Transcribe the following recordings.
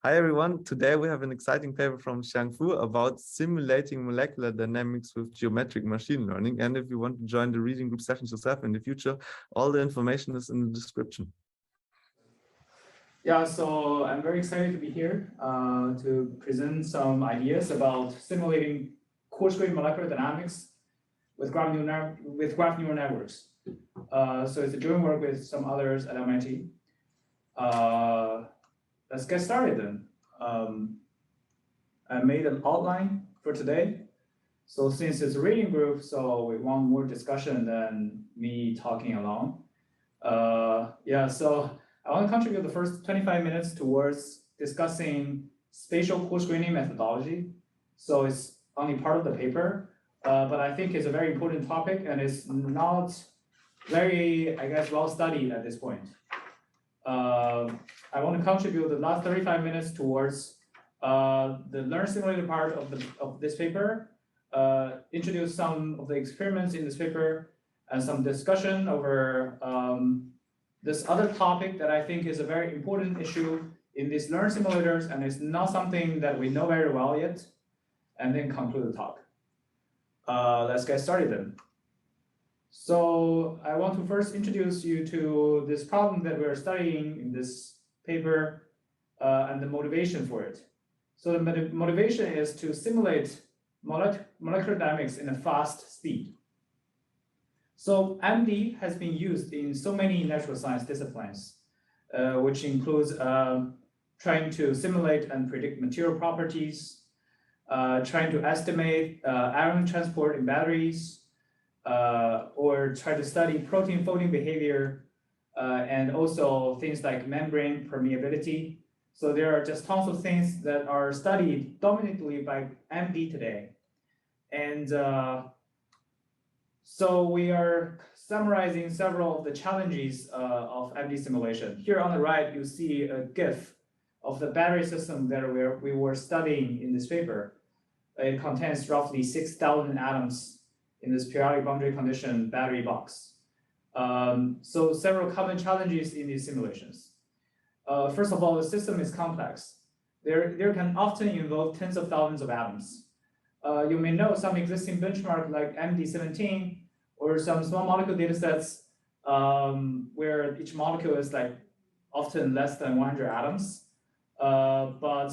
Hi everyone, today we have an exciting paper from Xiang about simulating molecular dynamics with geometric machine learning. And if you want to join the reading group sessions yourself in the future, all the information is in the description. Yeah, so I'm very excited to be here to present some ideas about simulating coarse-grained molecular dynamics with graph neural networks. So it's a joint work with some others at MIT. Let's get started then. I made an outline for today. So since it's a reading group, so we want more discussion than me talking along. So I want to contribute the first 25 minutes towards discussing spatial coarse-graining methodology. So it's only part of the paper, but I think it's a very important topic and it's not very, I guess, well studied at this point. I want to contribute the last 35 minutes towards the learn simulator part of this paper, introduce some of the experiments in this paper, and some discussion over this other topic that I think is a very important issue in these learn simulators, and it's not something that we know very well yet, and then conclude the talk. Let's get started then. So I want to first introduce you to this problem that we're studying in this paper and the motivation for it. So the motivation is to simulate molecular dynamics in a fast speed. So MD has been used in so many natural science disciplines, which includes trying to simulate and predict material properties, trying to estimate ion transport in batteries, or try to study protein folding behavior, and also things like membrane permeability. So there are just tons of things that are studied dominantly by MD today. And so we are summarizing several of the challenges of MD simulation. Here on the right, you see a GIF of the battery system that we were studying in this paper. It contains roughly 6,000 atoms in this periodic boundary condition battery box. So several common challenges in these simulations. First of all, the system is complex. There can often involve tens of thousands of atoms. You may know some existing benchmark like MD17 or some small molecule datasets where each molecule is like often less than 100 atoms. But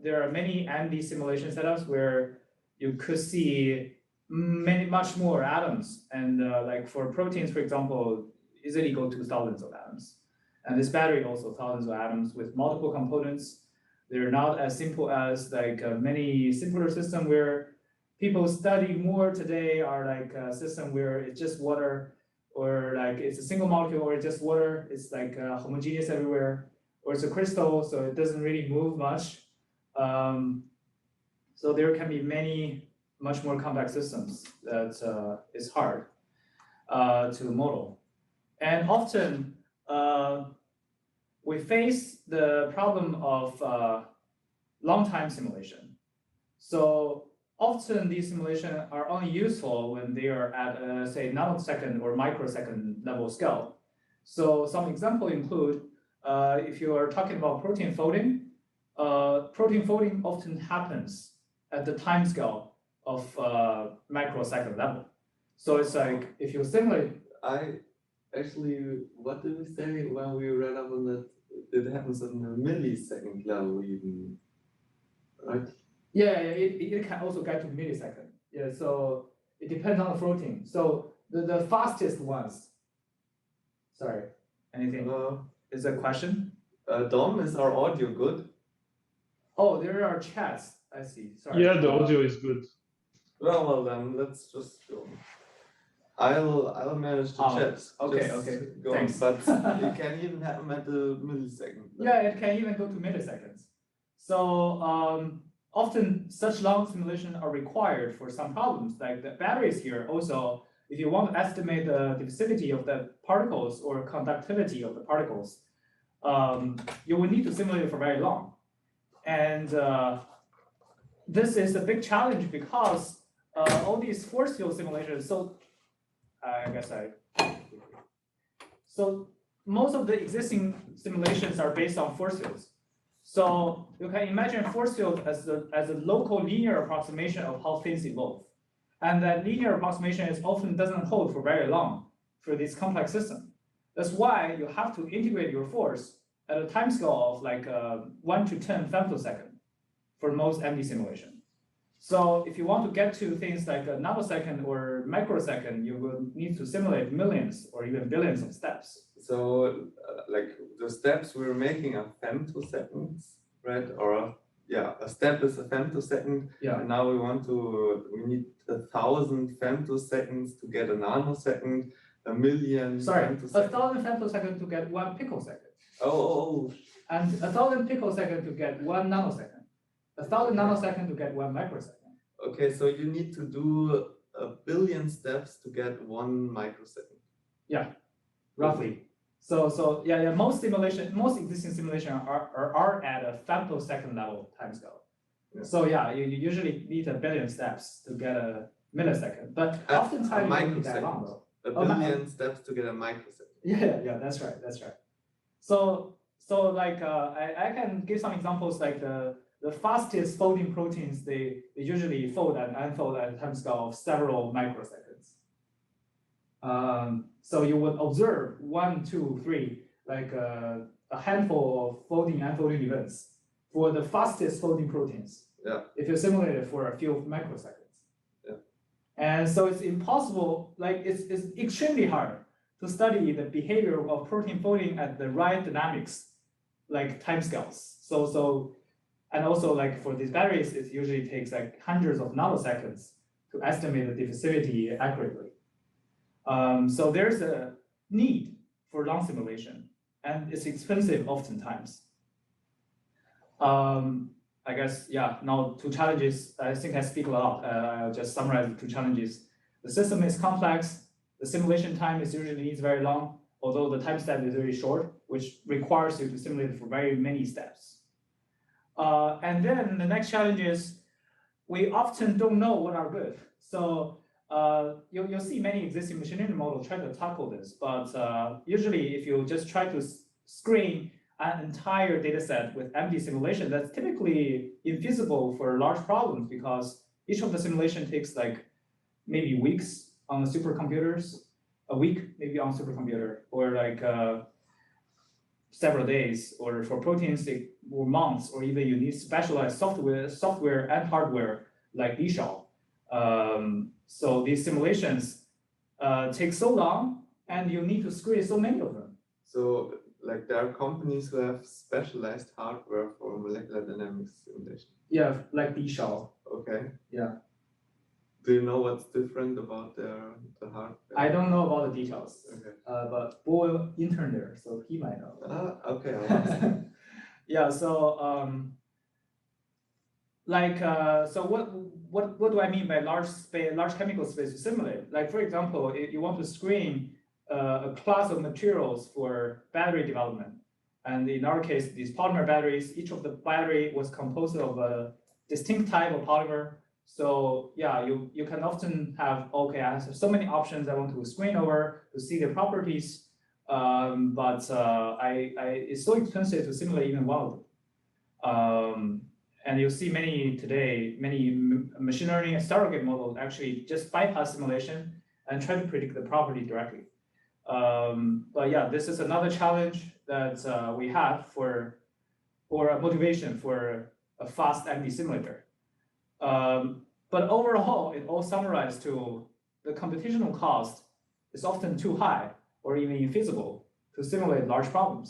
there are many MD simulation setups where you could see much more atoms, and like for proteins, for example, easily go to thousands of atoms. And this battery also thousands of atoms with multiple components. They're not as simple as like many simpler systems where people study more today are like a system where it's just water, or like it's a single molecule, or it's just water. It's like homogeneous everywhere, or it's a crystal, so it doesn't really move much. So there can be many much more complex systems that is hard to model. And often we face the problem of long time simulation. So often these simulations are only useful when they are at say nanosecond or microsecond level scale. So some examples include if you are talking about protein folding often happens at the time scale of microsecond level. So it's like if you simulate. What did we say when we read up on that? It happens in the millisecond level even, right? Yeah, it can also get to millisecond. Yeah, so it depends on the protein. So the fastest ones. Sorry, anything? Is there a question? Dom, is our audio good? Oh, there are chats. I see. Sorry. Yeah, the audio is good. Well then let's just go. I'll manage the chat. Okay, thanks. But it can even happen at the millisecond. Yeah, it can even go to milliseconds. So often such long simulations are required for some problems, like the batteries here. Also, if you want to estimate the diffusivity of the particles or conductivity of the particles, you will need to simulate it for very long. And this is a big challenge because all these force field simulations, so most of the existing simulations are based on force fields. So you can imagine force field as a local linear approximation of how things evolve. And that linear approximation often doesn't hold for very long for this complex system. That's why you have to integrate your force at a time scale of like 1 to 10 femtosecond for most MD simulation. So if you want to get to things like a nanosecond or microsecond, you will need to simulate millions or even billions of steps. So like the steps we're making are femtoseconds, right? Or yeah, a step is a femtosecond. Yeah. And now we need 1,000 femtoseconds to get a nanosecond, a million. Sorry, femtoseconds. 1,000 femtosecond to get 1 picosecond. Oh. And 1,000 picosecond to get 1 nanosecond. 1,000 nanosecond to get 1 microsecond. Okay, so you need to do 1 billion steps to get 1 microsecond. Yeah, roughly. So yeah, most existing simulation are at a femtosecond level timescale. Yeah. So yeah, you usually need 1 billion steps to get a millisecond, but oftentimes you don't need that long though. 1 billion steps to get a microsecond. Yeah, that's right. So like I can give some examples like the fastest folding proteins, they usually fold and unfold at a time scale of several microseconds. So you would observe 1, 2, 3, like a handful of folding and unfolding events for the fastest folding proteins. Yeah. If you simulate it for a few microseconds. Yeah. And so it's impossible, like it's extremely hard to study the behavior of protein folding at the right dynamics, like timescales. And also like for these batteries, it usually takes like hundreds of nanoseconds to estimate the diffusivity accurately. So there's a need for long simulation, and it's expensive oftentimes. I guess, yeah, now 2 challenges. I think I speak a lot. I'll just summarize the 2 challenges. The system is complex. The simulation time is usually needs very long, although the time step is very short, which requires you to simulate for very many steps. And then the next challenge is we often don't know what are good. So you'll see many existing machine learning models try to tackle this, but usually if you just try to screen an entire data set with MD simulation, that's typically infeasible for large problems because each of the simulation takes like maybe weeks on the supercomputers, a week maybe on supercomputer, or like several days, or for proteins, or months, or even you need specialized software and hardware like Xiang. So these simulations take so long, and you need to screen so many of them. So like there are companies who have specialized hardware for molecular dynamics simulation. Yeah, like Xiang. Okay. Yeah. Do you know what's different about the hardware? I don't know about the details. Okay. But Bo interned there, so he might know. Okay. Yeah. So so what do I mean by large chemical space to simulate? Like for example, if you want to screen a class of materials for battery development, and in our case, these polymer batteries, each of the battery was composed of a distinct type of polymer. So yeah, you can often have, okay, I have so many options I want to screen over to see the properties, but it's so expensive to simulate even one of them. And you'll see many machine learning and surrogate models actually just bypass simulation and try to predict the property directly. But yeah, this is another challenge that we have for a motivation for a fast MD simulator. But overall, it all summarized to the computational cost is often too high or even infeasible to simulate large problems.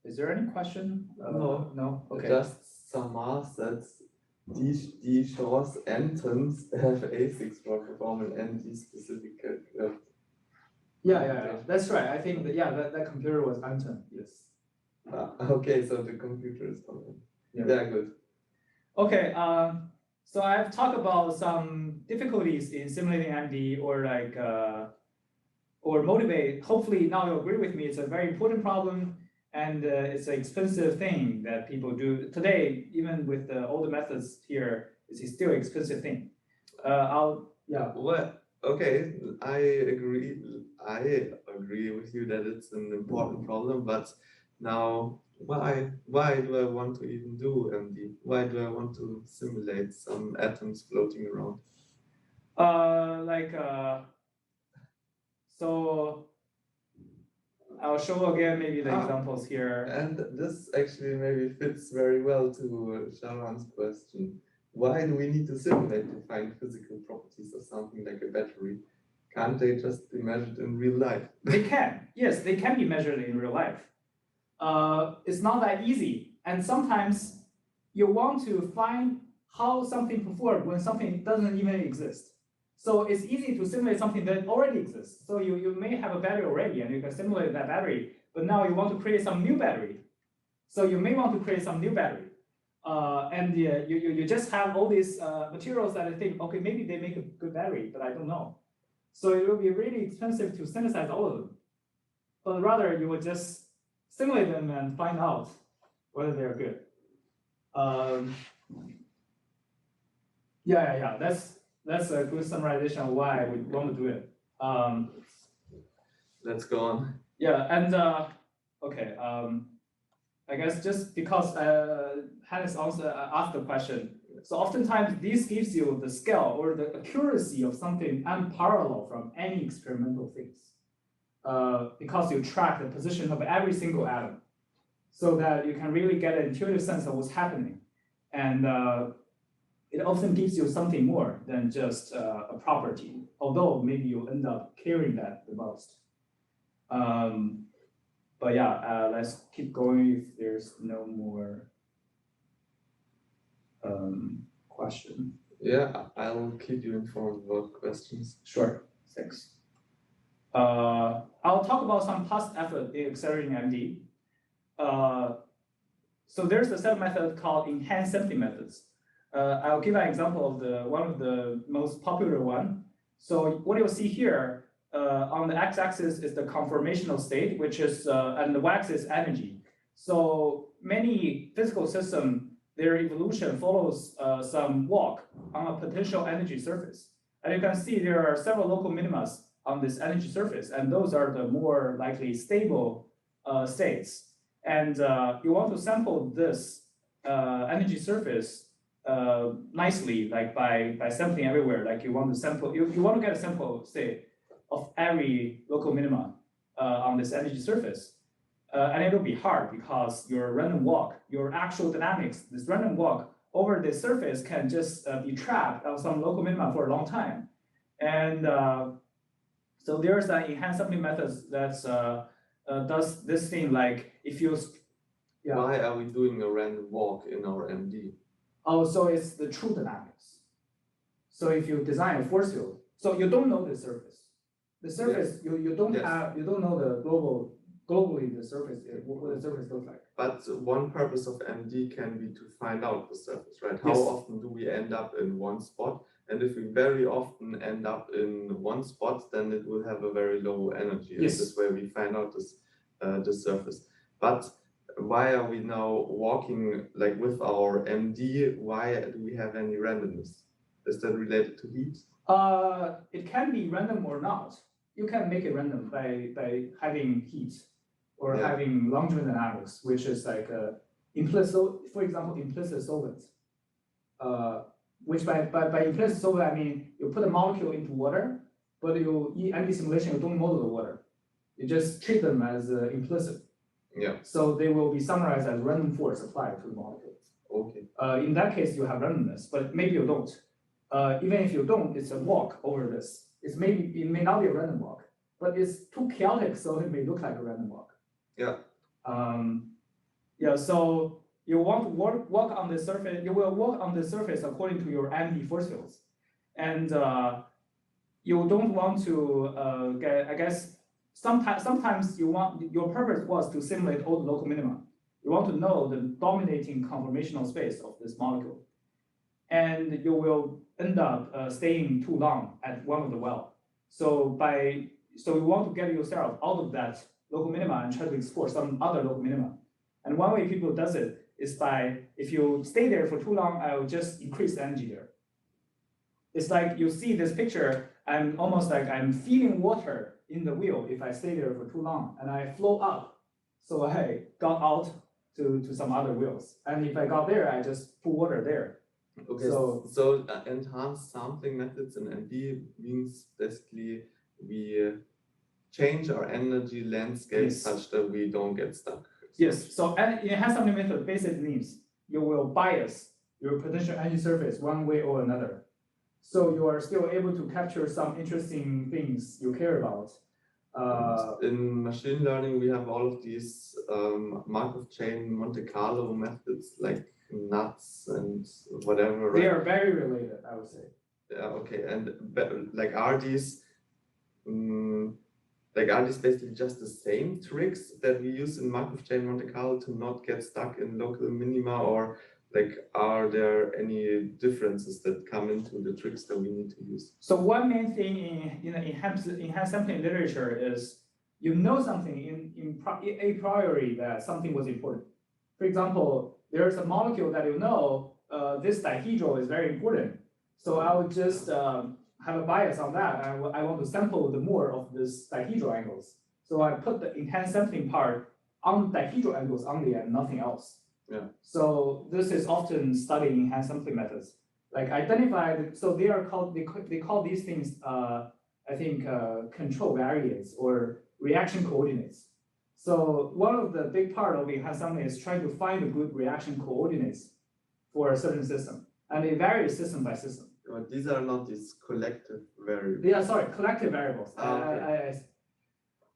Is there any question? No. Okay. Just some math that's die Chance Ntons have ASICs for performing ND specific. Yeah. That's right. I think that computer was Anton. Yes. Okay, so the computer is coming. Yeah, good. Okay, so I've talked about some difficulties in simulating MD or like or motivate. Hopefully now you agree with me. It's a very important problem, and it's an expensive thing that people do today. Even with all the methods here, it's still an expensive thing. Well, okay, I agree. agree with you that it's an important problem, but now why do I want to even do MD? Why do I want to simulate some atoms floating around? So I'll show again maybe the examples here. And this actually maybe fits very well to Sharan's question. Why do we need to simulate to find physical properties of something like a battery? Can't they just be measured in real life? They can. Yes, they can be measured in real life. It's not that easy. And sometimes you want to find how something performs when something doesn't even exist. So it's easy to simulate something that already exists. So you may have a battery already and you can simulate that battery, but now you want to create some new battery. So you may want to create some new battery. You just have all these materials that I think, okay, maybe they make a good battery, but I don't know. So it will be really expensive to synthesize all of them. But rather you would just simulate them and find out whether they're good. That's a good summarization of why we want to do it. Let's go on. Yeah, and okay. I guess just because Hannes also asked the question, so oftentimes this gives you the scale or the accuracy of something unparalleled from any experimental things, because you track the position of every single atom, so that you can really get an intuitive sense of what's happening, and it often gives you something more than just a property, although maybe you end up caring that the most. But yeah, let's keep going if there's no more question. Yeah, I'll keep you informed about questions. Sure, thanks. I'll talk about some past effort in accelerating MD. So there's a set method called enhanced sampling methods. I'll give an example of one of the most popular one. So what you'll see here, on the x-axis is the conformational state, which is, and the y-axis is energy. So many physical systems, their evolution follows some walk on a potential energy surface. And you can see there are several local minimas on this energy surface, and those are the more likely stable states. And you want to sample this energy surface nicely, like by sampling everywhere. Like you want to sample, you want to get a sample, say, of every local minima on this energy surface. And it'll be hard because your random walk, your actual dynamics, this random walk over the surface can just be trapped on some local minima for a long time. And so there's an enhanced sampling methods that does this thing, like if you... Yeah. Why are we doing a random walk in our MD? Oh, so it's the true dynamics. So if you design a force field, so you don't know the surface. The surface, yes. you don't know the globally the surface, what the surface looks like. But one purpose of MD can be to find out the surface, right? How often do we end up in one spot? And if we very often end up in one spot, then it will have a very low energy. Yes. And this way we find out the surface. But why are we now walking like with our MD? Why do we have any randomness? Is that related to heat? It can be random or not. You can make it random by having heat or having long-term dynamics, which is like implicit, for example, implicit solvent. Which by implicit solvent, I mean you put a molecule into water, but in MD simulation, you don't model the water. You just treat them as implicit. Yeah. So they will be summarized as random force applied to the molecule. Okay. In that case, you have randomness, but maybe you don't. Even if you don't, it's a walk over this. It may not be a random walk, but it's too chaotic, so it may look like a random walk. Yeah. So you want to walk on the surface. You will walk on the surface according to your MD force fields, and you don't want to get. I guess sometimes your purpose was to simulate all the local minima. You want to know the dominating conformational space of this molecule, and you will end up staying too long at one of the well. So you want to get yourself out of that local minima and try to explore some other local minima. And one way people does it is by, if you stay there for too long, I will just increase the energy there. It's like you see this picture, I'm almost like I'm feeding water in the wheel if I stay there for too long, and I float up. So I got out to some other wheels. And if I got there, I just put water there. Okay, so enhanced sampling methods in MD means basically we change our energy landscape such that we don't get stuck. Yes, so enhanced sampling method basically means you will bias your potential energy surface one way or another. So you are still able to capture some interesting things you care about. In machine learning, we have all of these Markov chain Monte Carlo methods like nuts and whatever. They are very related, I would say. Yeah, okay. And like are these basically just the same tricks that we use in Markov chain Monte Carlo to not get stuck in local minima, or like are there any differences that come into the tricks that we need to use? So one main thing in enhanced sampling literature is you know something a priori that something was important. For example, there's a molecule that you know this dihedral is very important. So I would just have a bias on that. I want to sample the more of this dihedral angles. So I put the enhanced sampling part on dihedral angles only and nothing else. Yeah. So this is often studied in enhanced sampling methods. Like identified, so they are called, they call these things, I think, control variates or reaction coordinates. So one of the big part of enhanced sampling is trying to find the good reaction coordinates for a certain system. And it varies system by system. But these are not these collective variables. Yeah, sorry, collective variables. Okay.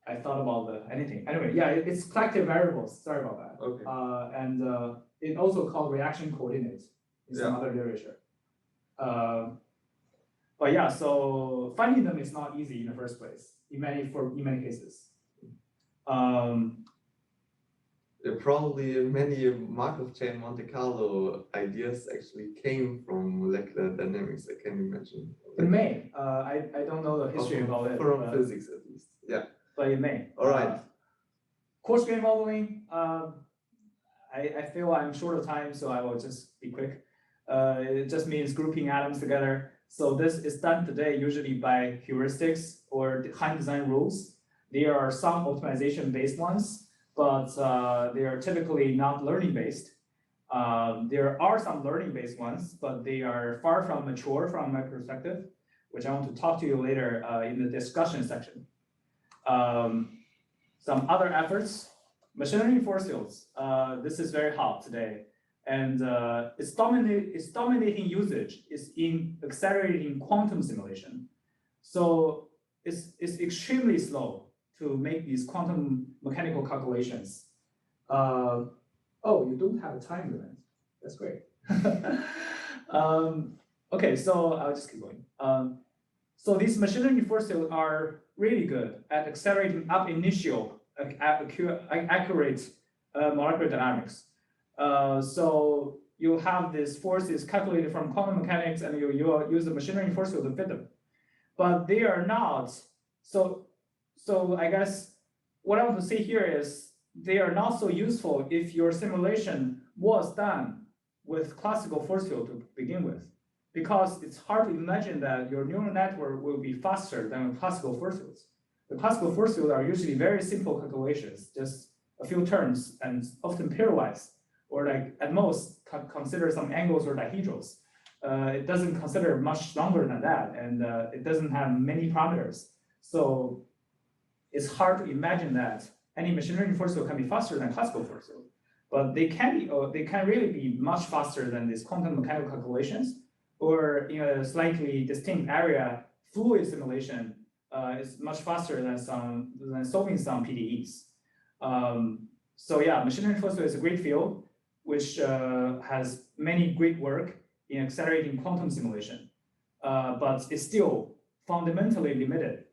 I thought about anything. Anyway, yeah, it's collective variables. Sorry about that. Okay. And it also called reaction coordinates in some other literature. But yeah, so finding them is not easy in the first place in many cases. Probably many Markov chain Monte Carlo ideas actually came from molecular dynamics. I can imagine. It may. I don't know the history about it. From physics, at least. Yeah. But it may. All right. Coarse-grain modeling. I feel I'm short of time, so I will just be quick. It just means grouping atoms together. So this is done today usually by heuristics or high design rules. There are some optimization-based ones, but they are typically not learning-based. There are some learning-based ones, but they are far from mature from my perspective, which I want to talk to you later in the discussion section. Some other efforts, machine learning force fields. This is very hot today, and its dominating usage is in accelerating quantum simulation. So it's extremely slow to make these quantum mechanical calculations. Oh, you don't have a time limit. That's great. Okay, so I'll just keep going. So these machine learning force fields are really good at accelerating ab-initio accurate molecular dynamics. So you have these forces calculated from quantum mechanics, and you use the machine learning force field to fit them. But they are not, so I guess what I want to say here is they are not so useful if your simulation was done with classical force field to begin with, because it's hard to imagine that your neural network will be faster than classical force fields. The classical force fields are usually very simple calculations, just a few terms and often pairwise, or like at most consider some angles or dihedrals. It doesn't consider much longer than that, and it doesn't have many parameters. So it's hard to imagine that any machine learning force field can be faster than classical force field. But they can be, they can really be much faster than these quantum mechanical calculations, or in a slightly distinct area, fluid simulation is much faster than solving some PDEs. So yeah, machine learning force field is a great field, which has many great work in accelerating quantum simulation, but it's still fundamentally limited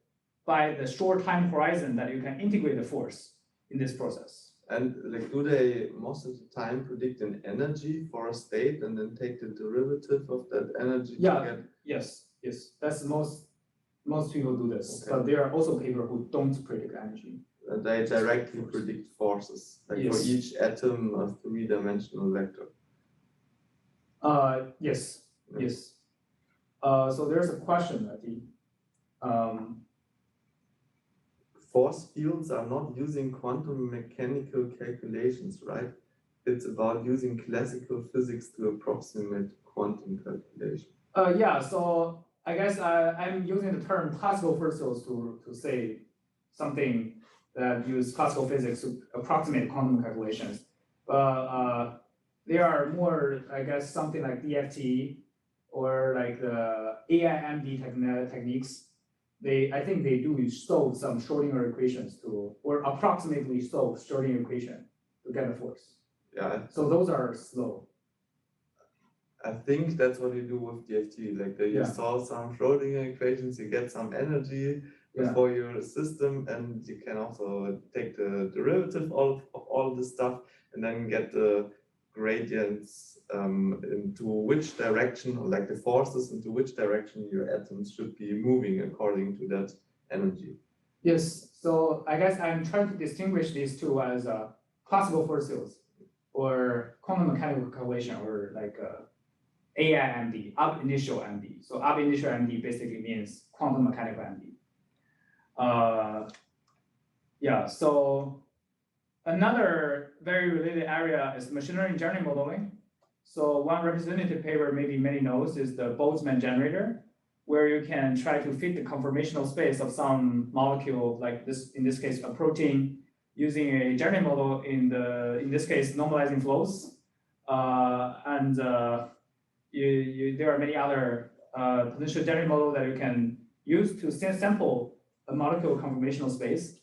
by the short time horizon that you can integrate the force in this process. And like, do they most of the time predict an energy for a state and then take the derivative of that energy? Yeah. To get... Yes. That's most people do this, okay. But there are also people who don't predict energy. They directly predict forces, like for each atom a three-dimensional vector. Yes. So there's a question, I think. force fields are not using quantum mechanical calculations, right? It's about using classical physics to approximate quantum calculation. Yeah, so I guess I'm using the term classical force fields to say something that use classical physics to approximate quantum calculations. But they are more, I guess, something like DFT or like the AIMD techniques. I think they do solve some Schrodinger equations or approximately solve Schrodinger equation to get a force. Yeah. So those are slow. I think that's what you do with DFT. Like you solve some Schrodinger equations, you get some energy for your system, and you can also take the derivative of all this stuff and then get the gradients into which direction, or like the forces into which direction your atoms should be moving according to that energy. Yes, so I guess I'm trying to distinguish these two as classical force fields or quantum mechanical calculation, or like AIMD, ab-initio MD. So ab-initio MD basically means quantum mechanical MD. Yeah, so another very related area is machine learning generating modeling. So one representative paper maybe many knows is the Boltzmann generator, where you can try to fit the conformational space of some molecule, like this, in this case, a protein, using a generating model in this case, normalizing flows. There are many other potential generating models that you can use to sample a molecule conformational space.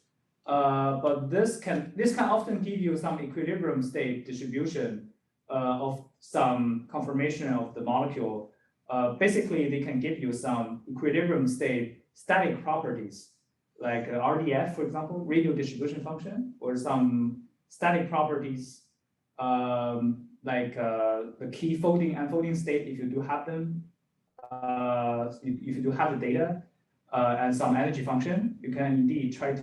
But this can often give you some equilibrium state distribution of some conformation of the molecule. Basically, they can give you some equilibrium state static properties, like RDF, for example, radial distribution function, or some static properties like the key folding and unfolding state, if you do have them, if you do have the data, and some energy function, you can indeed try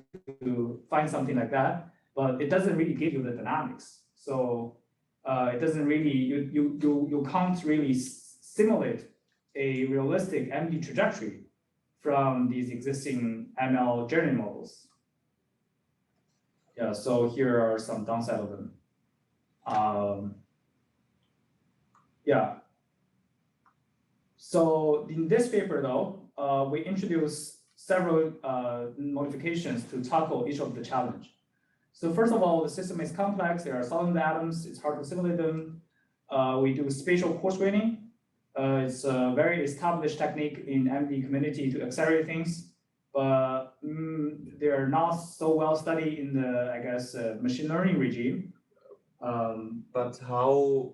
to find something like that, but it doesn't really give you the dynamics. So it doesn't really, you can't really simulate a realistic MD trajectory from these existing ML generating models. Yeah, so here are some downside of them. Yeah. So in this paper, though, we introduced several modifications to tackle each of the challenge. So first of all, the system is complex. There are solvent atoms. It's hard to simulate them. We do spatial coarse-graining. It's a very established technique in MD community to accelerate things, but they are not so well studied in the, I guess, machine learning regime. But how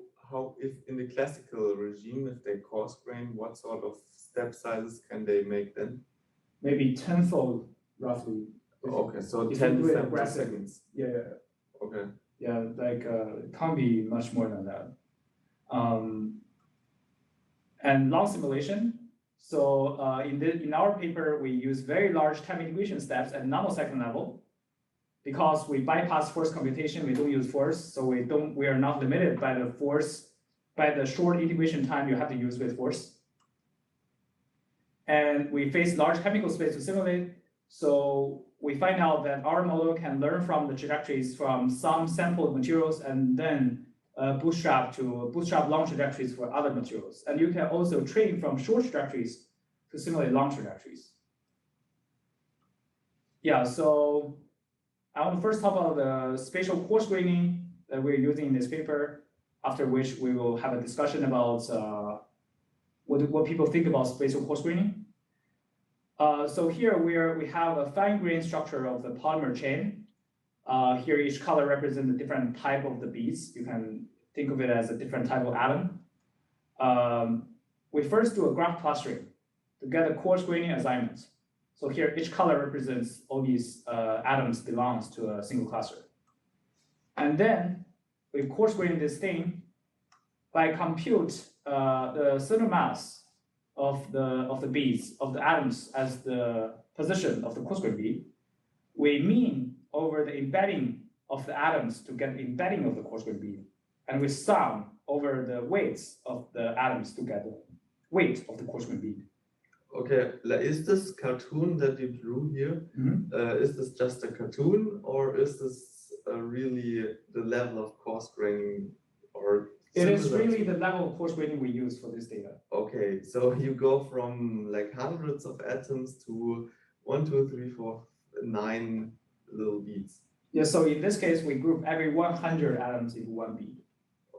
if in the classical regime, if they coarse-grain, what sort of step sizes can they make then? Maybe tenfold, roughly. Okay, so 10 seconds. Yeah. Okay. Yeah, like it can't be much more than that. And long simulation. So in our paper, we use very large time integration steps at nanosecond level. Because we bypass force computation, we don't use force, so we are not limited by the force, by the short integration time you have to use with force. And we face large chemical space to simulate, so we find out that our model can learn from the trajectories from some sampled materials and then bootstrap long trajectories for other materials. And you can also train from short trajectories to simulate long trajectories. Yeah, so I want to first talk about the spatial coarse-graining that we're using in this paper, after which we will have a discussion about what people think about spatial coarse-graining. So here we have a fine-grained structure of the polymer chain. Here each color represents a different type of the beads. You can think of it as a different type of atom. We first do a graph clustering to get a coarse-graining assignment. So here, each color represents all these atoms belongs to a single cluster. And then we coarse-grain this thing by compute the center mass of the beads, of the atoms as the position of the coarse-grained bead. We mean over the embedding of the atoms to get the embedding of the coarse-grained bead. And we sum over the weights of the atoms to get the weight of the coarse-grained bead. Okay, is this cartoon that you drew here? Is this just a cartoon, or is this really the level of coarse graining, or it is really the level of coarse graining we use for this data. Okay, so you go from like hundreds of atoms to 1, 2, 3, 4, 9 little beads. Yeah, so in this case, we group every 100 atoms into one bead.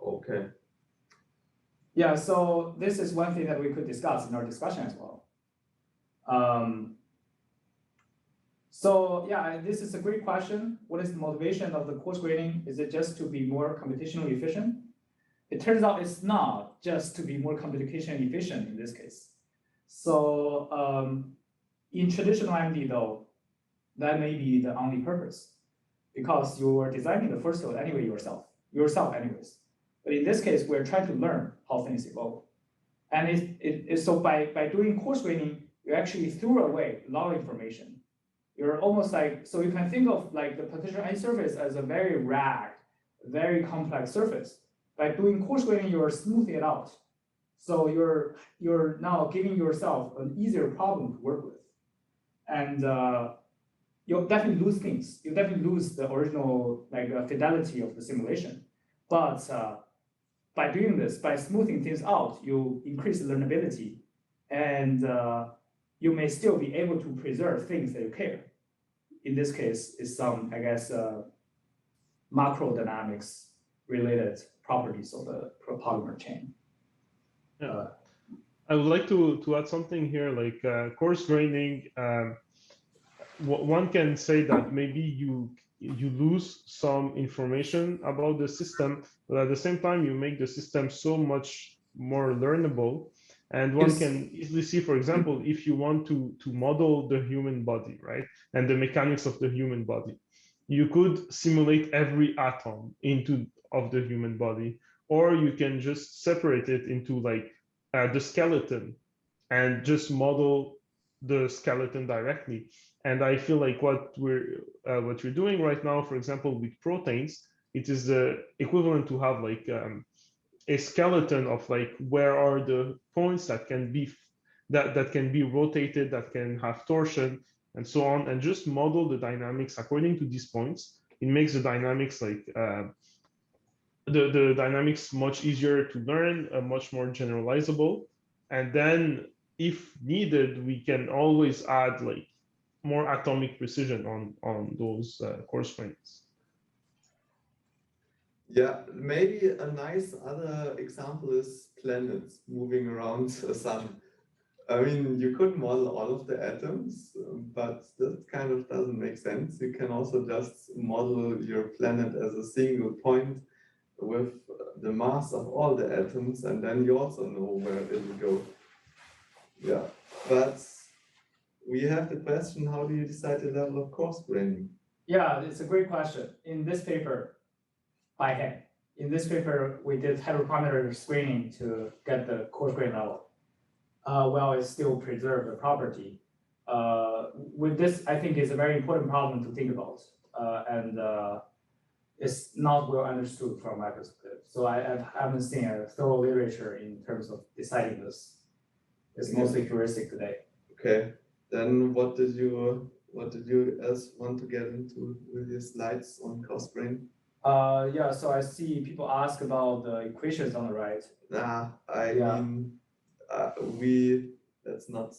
Okay. Yeah, so this is one thing that we could discuss in our discussion as well. So yeah, this is a great question. What is the motivation of the coarse graining? Is it just to be more computationally efficient? It turns out it's not just to be more computationally efficient in this case. So in traditional MD though, that may be the only purpose because you're designing the first code anyway yourself anyways. But in this case, we're trying to learn how things evolve. And so by doing coarse graining, you actually threw away a lot of information. You're almost like, so you can think of like the partition edge surface as a very ragged, very complex surface. By doing coarse graining, you're smoothing it out. So you're now giving yourself an easier problem to work with. And you'll definitely lose things. You definitely lose the original fidelity of the simulation. But by doing this, by smoothing things out, you increase the learnability, and you may still be able to preserve things that you care. In this case, is some, I guess, macro dynamics related properties of the polymer chain. Yeah. I would like to add something here, like coarse graining. One can say that maybe you lose some information about the system, but at the same time, you make the system so much more learnable. And one can easily see, for example, if you want to model the human body, right, and the mechanics of the human body, you could simulate every atom of the human body, or you can just separate it into like the skeleton and just model the skeleton directly. And I feel like what we're doing right now, for example, with proteins, it is the equivalent to have like a skeleton of like where are the points that can be rotated, that can have torsion and so on, and just model the dynamics according to these points. It makes the dynamics like the dynamics much easier to learn, much more generalizable. And then if needed, we can always add like more atomic precision on those coarse grains. Yeah, maybe a nice other example is planets moving around the sun. I mean, you could model all of the atoms, but that kind of doesn't make sense. You can also just model your planet as a single point with the mass of all the atoms, and then you also know where it will go. Yeah, but we have the question, how do you decide the level of coarse graining? Yeah, it's a great question. In this paper, by hand. In this paper, we did heteroparameter screening to get the coarse grain level. Well, it still preserved the property. With this, I think is a very important problem to think about, and it's not well understood from my perspective. So I haven't seen a thorough literature in terms of deciding this. It's mostly heuristic today. Okay, then what did you else want to get into with your slides on coarse-grain? Yeah, so I see people ask about the equations on the right. Let's not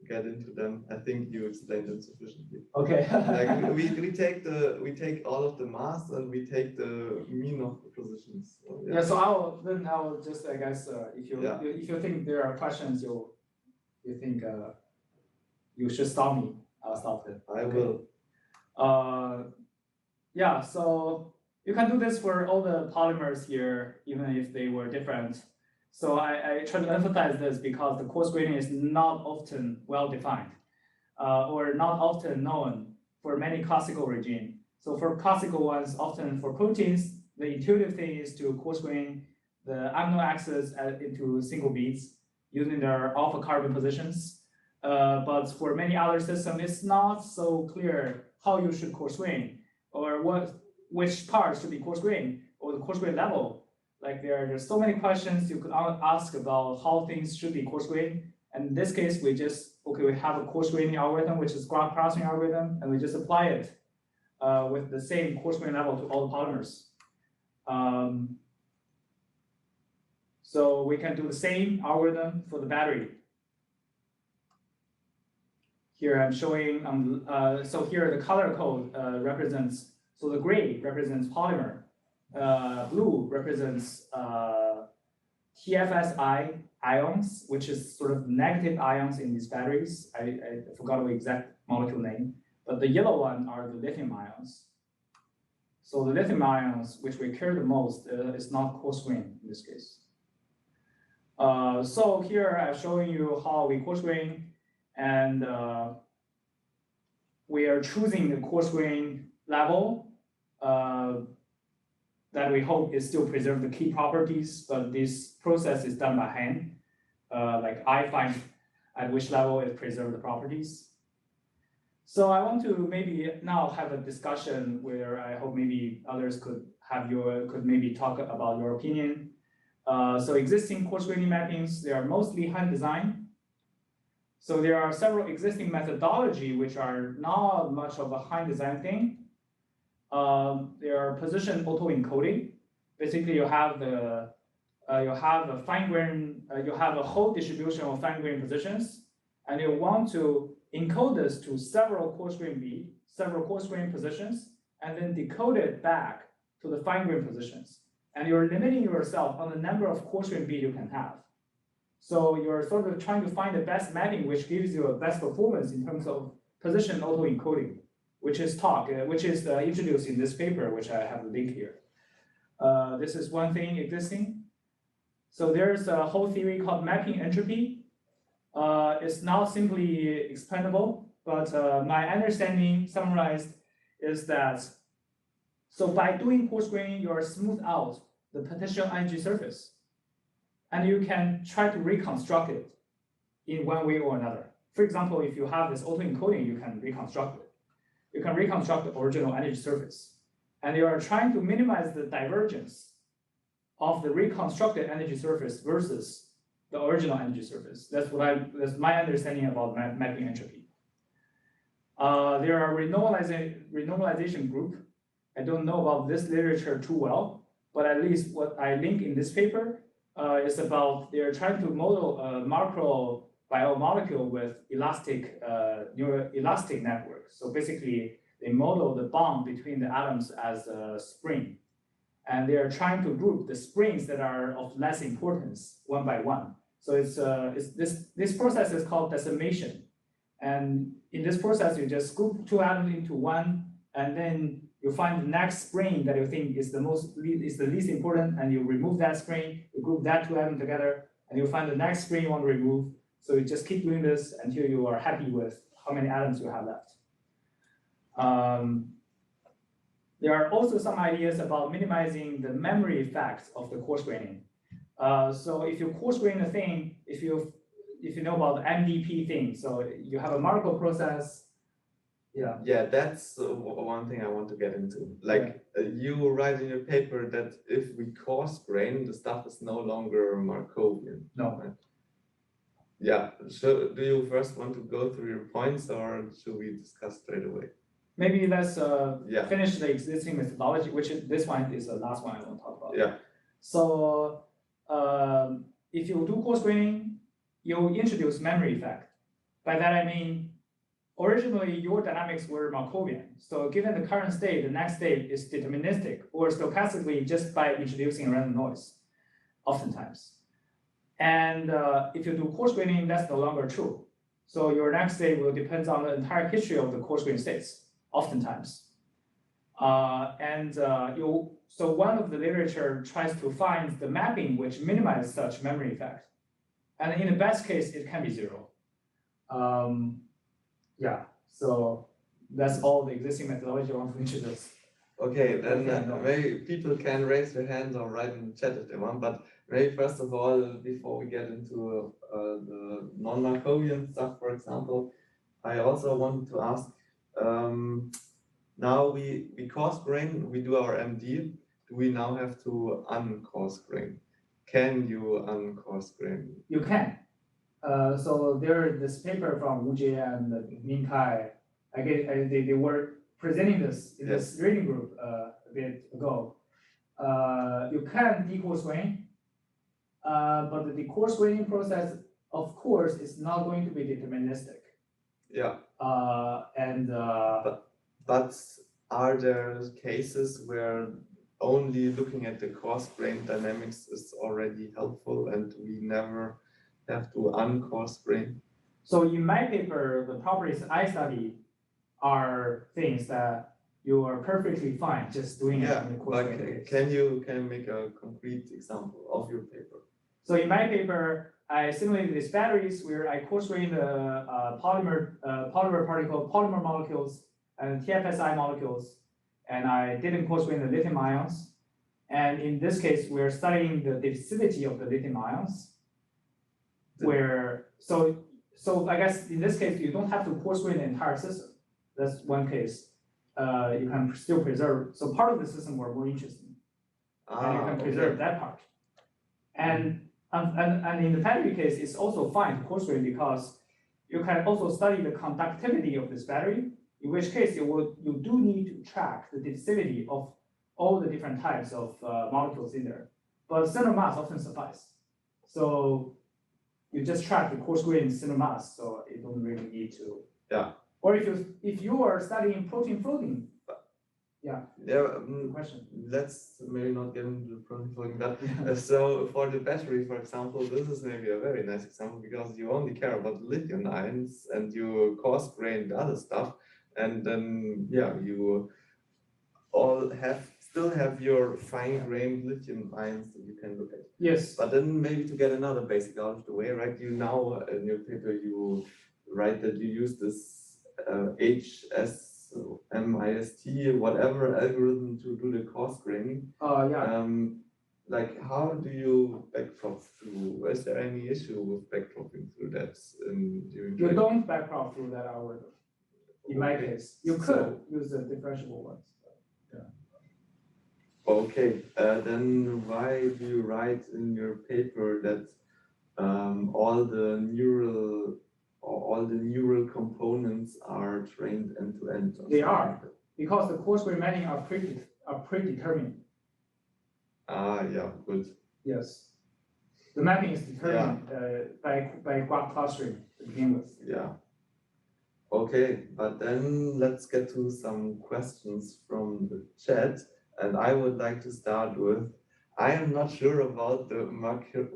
get into them. I think you explained them sufficiently. Okay. Like we take all of the mass and we take the mean of the positions. So, yeah. So I will just, I guess, if you think there are questions you think you should stop me, I'll stop it. I will. Yeah, so you can do this for all the polymers here, even if they were different. So I try to emphasize this because the coarse graining is not often well defined or not often known for many classical regime. So for classical ones, often for proteins, the intuitive thing is to coarse grain the amino acids into single beads using their alpha carbon positions. But for many other systems, it's not so clear how you should coarse grain or which parts should be coarse grain or the coarse grain level. Like there's so many questions you could ask about how things should be coarse grain, And in this case, we just, okay, we have a coarse-graining algorithm, which is graph processing algorithm, and we just apply it with the same coarse-grain level to all the polymers. So we can do the same algorithm for the battery. Here I'm showing, so here the color code represents, so the gray represents polymer, blue represents TFSI ions, which is sort of negative ions in these batteries. I forgot the exact molecule name, but the yellow one are the lithium ions. So the lithium ions, which we care the most, is not coarse-grain in this case. So here I'm showing you how we coarse-grain, and we are choosing the coarse-grain level that we hope is still preserve the key properties, but this process is done by hand. Like I find at which level it preserves the properties. So I want to maybe now have a discussion where I hope maybe others could maybe talk about your opinion. So existing coarse-graining mappings, they are mostly hand designed. So there are several existing methodology which are not much of a hand design thing. There are position auto-encoding. Basically, you have a fine grain, you have a whole distribution of fine grain positions, and you want to encode this to several coarse-grain positions, and then decode it back to the fine grain positions. And you're limiting yourself on the number of coarse-grain bit you can have. So you're sort of trying to find the best mapping which gives you a best performance in terms of position auto-encoding, which is introduced in this paper, which I have a link here. This is one thing existing. So there's a whole theory called mapping entropy. It's not simply explainable, but my understanding summarized is that, so by doing coarse-graining, you are smooth out the potential energy surface, and you can try to reconstruct it in one way or another. For example, if you have this auto-encoding, you can reconstruct it. You can reconstruct the original energy surface, and you are trying to minimize the divergence of the reconstructed energy surface versus the original energy surface. That's my understanding about mapping entropy. There are renormalization group. I don't know about this literature too well, but at least what I link in this paper is about they're trying to model a macro biomolecule with elastic network. So basically, they model the bond between the atoms as a spring, and they are trying to group the springs that are of less importance one by one. So this process is called decimation, and in this process, you just group two atoms into one, and then you find the next spring that you think is the least important, and you remove that spring, you group that two atoms together, and you find the next spring you want to remove. So you just keep doing this until you are happy with how many atoms you have left. There are also some ideas about minimizing the memory effects of the coarse-graining. So if you coarse-grain a thing, if you know about the MDP thing, so you have a Markov process. Yeah. Yeah, that's one thing I want to get into. Like you write in your paper that if we coarse-grain, the stuff is no longer Markovian. No. Right? Yeah. So do you first want to go through your points, or should we discuss straight away? Maybe let's finish the existing methodology, which is this one is the last one I want to talk about. Yeah. So if you do coarse-graining, you introduce memory effect. By that I mean, originally your dynamics were Markovian. So given the current state, the next state is deterministic or stochastically just by introducing random noise, oftentimes. And if you do coarse-graining, that's no longer true. So your next state will depend on the entire history of the coarse-grain states, oftentimes. So one of the literature tries to find the mapping which minimizes such memory effect. And in the best case, it can be zero. Yeah, so that's all the existing methodology I want to introduce. Okay, then maybe people can raise their hands or write in the chat if they want, but maybe first of all, before we get into the non-Markovian stuff, for example, I also wanted to ask, now we coarse-grain, we do our MD, do we now have to uncoarse-grain? Can you uncoarse-grain? You can. So there, this paper from Wu Jie and Min Kai, they were presenting this in this reading group a bit ago. You can de-coarse-grain, but the coarse-graining process, of course, is not going to be deterministic. Yeah. But are there cases where only looking at the coarse-grain dynamics is already helpful and we never have to uncoarse-grain? So in my paper, the properties I study are things that you are perfectly fine just doing it in the coarse-grain case. Can you make a concrete example of your paper? So in my paper, I simulated these batteries where I coarse-grained the polymer molecules and TFSI molecules, and I didn't coarse-grain the lithium ions. And in this case, we're studying the diffusivity of the lithium ions. So I guess in this case, you don't have to coarse-grain the entire system. That's one case. You can still preserve. So part of the system we're more interested in, and you can preserve that part. And in the battery case, it's also fine to coarse-grain because you can also study the conductivity of this battery, in which case you do need to track the diffusivity of all the different types of molecules in there. But center mass often suffice. So you just track the coarse-grained center mass, so you don't really need to. Yeah. Or if you are studying protein floating, question. Let's maybe not get into the protein floating, but so for the battery, for example, this is maybe a very nice example because you only care about the lithium ions and you coarse-grain the other stuff, and then you all still have your fine-grained lithium ions that you can look at. Yes. But then maybe to get another basic out of the way, right? You now in your paper you write that you use this HSMIST whatever algorithm to do the coarse-graining. Like how do you backprop through? Is there any issue with backpropping through that? You don't backprop through that algorithm. In my case, you could use the differentiable ones. Okay, then why do you write in your paper that all the neural components are trained end to end? They are, because the coarse-grain mapping are predetermined. Yeah, good. Yes, the mapping is determined by graph clustering to begin with. Yeah. Okay, but then let's get to some questions from the chat. And I would like to start with, I am not sure about the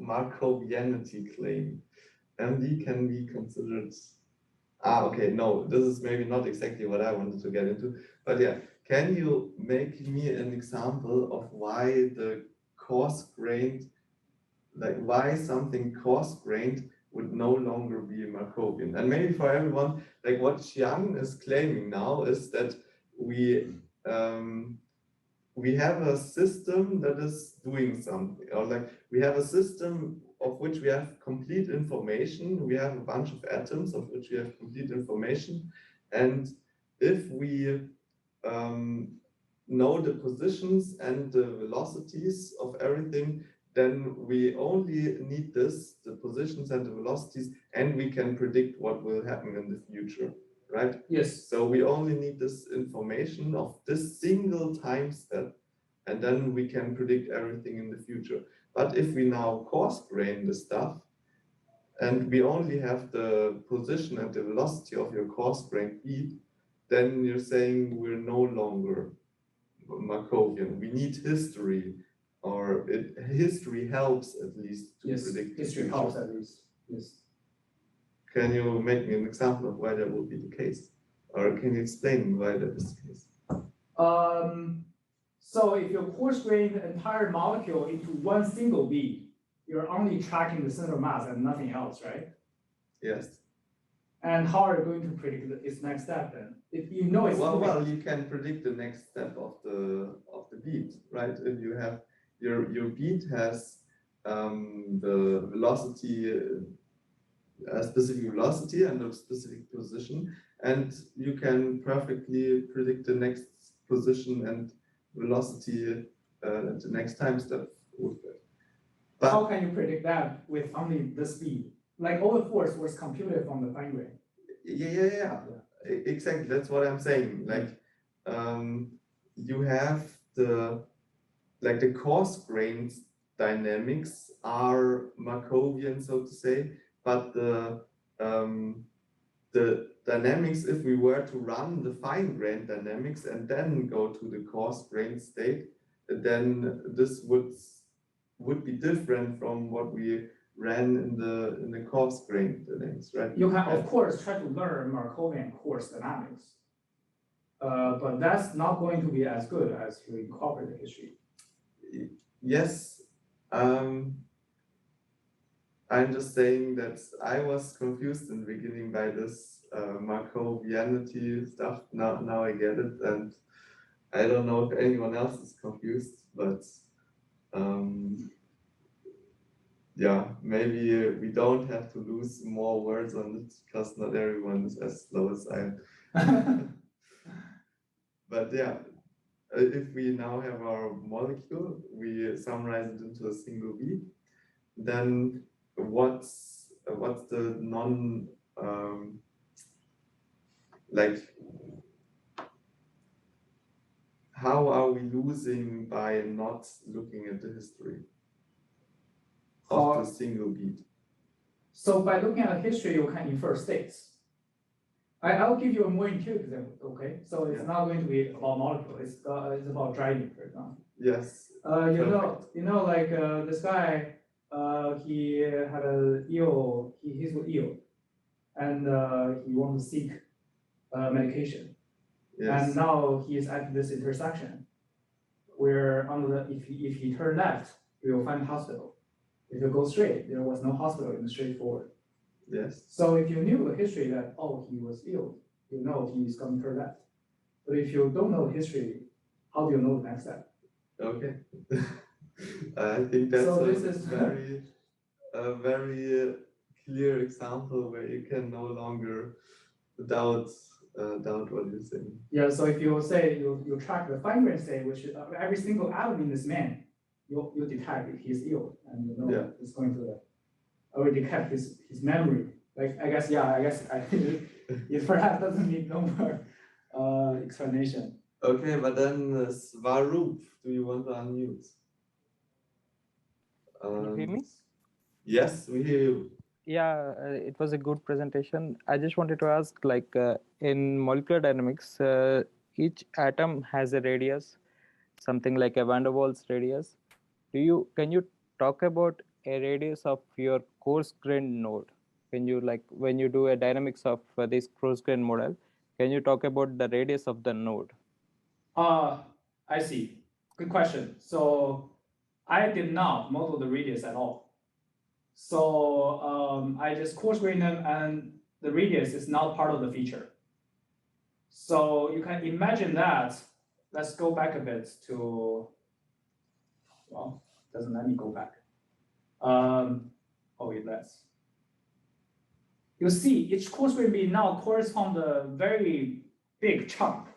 Markovianity claim. MD can be considered, okay, no, this is maybe not exactly what I wanted to get into, but yeah, can you make me an example of why the coarse-grained, like why something coarse-grained would no longer be Markovian? And maybe for everyone, like what Xiang is claiming now is that we have a system that is doing something, or like we have a system of which we have complete information. We have a bunch of atoms of which we have complete information. And if we know the positions and the velocities of everything, then we only need the positions and the velocities, and we can predict what will happen in the future. Right? Yes. So we only need this information of this single time step, and then we can predict everything in the future. But if we now coarse-grain the stuff, and we only have the position and the velocity of your coarse-grained bead, then you're saying we're no longer Markovian. We need history, or history helps at least to predict the history future. helps at least. Yes. Can you make me an example of why that would be the case? Or can you explain why that is the case? So if you coarse-grain the entire molecule into one single bead, you're only tracking the center mass and nothing else, right? Yes. And how are you going to predict its next step then? If you know it's well, you can predict the next step of the bead, right? If you have your bead has the velocity, a specific velocity and a specific position, and you can perfectly predict the next position and velocity at the next time step with that. But how can you predict that with only the speed? like all the force was computed from the fine grain. Yeah. Exactly. That's what I'm saying. Like, you have the coarse-grained dynamics are Markovian, so to say, but the dynamics, if we were to run the fine-grained dynamics and then go to the coarse-grained state, then this would be different from what we ran in the coarse-grained dynamics, right? You can of course try to learn Markovian coarse dynamics, but that's not going to be as good as you incorporate the history. Yes. I'm just saying that I was confused in the beginning by this Markovianity stuff. Now I get it, and I don't know if anyone else is confused, but yeah, maybe we don't have to lose more words on it because not everyone is as slow as I am. But yeah, if we now have our molecule, we summarize it into a single V, then what's the non like, how are we losing by not looking at the history of the single beat? So by looking at the history, you can infer states. I'll give you a more intuitive example, okay? So it's not going to be about molecule, it's about driving, for example. Yes. You know, like this guy, he had a ill, he's ill, and he wants to seek medication. Yes. And now he is at this intersection where if he turn left, he will find hospital. If you go straight, there was no hospital in the straightforward. Yes. So if you knew the history that, oh, he was ill, you know he's going to turn left. But if you don't know the history, how do you know the next step? Okay. I think that's So this is a very clear example where you can no longer doubt what you're saying. Yeah, so if you say you track the fine grain state, which every single atom in this man, you detect if he's ill, and you know it's going to already detect his memory. Like I guess it perhaps doesn't need no more explanation. Okay, but then Svaroop, do you want to unmute? Can you hear me? Yes, we hear you. Yeah, it was a good presentation. I just wanted to ask, like in molecular dynamics, each atom has a radius, something like a van der Waals radius. Can you talk about a radius of your coarse-grained node? When you do a dynamics of this coarse-grained model, can you talk about the radius of the node? I see. Good question. So I did not model the radius at all. So I just coarse-grained them, and the radius is not part of the feature. So you can imagine that. Let's go back a bit to, well, doesn't let me go back. Let's. You see, each coarse-grained bead now corresponds a very big chunk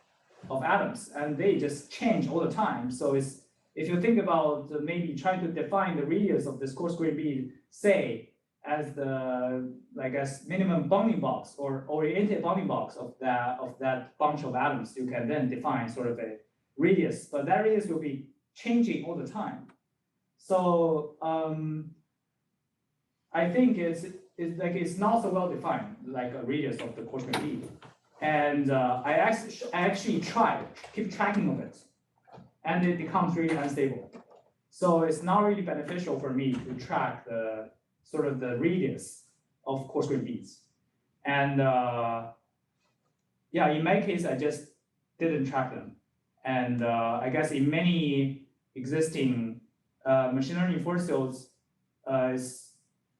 of atoms, and they just change all the time. So it's, if you think about maybe trying to define the radius of this coarse-grained bead, say as the as minimum bounding box or oriented bounding box of that bunch of atoms, you can then define sort of a radius, but that radius will be changing all the time. So I think it's not so well defined, like a radius of the coarse-grained bead. And I actually tried keep tracking of it, and it becomes really unstable. So it's not really beneficial for me to track the sort of the radius of coarse-grained beads. And in my case, I just didn't track them. And I guess in many existing machine learning force fields,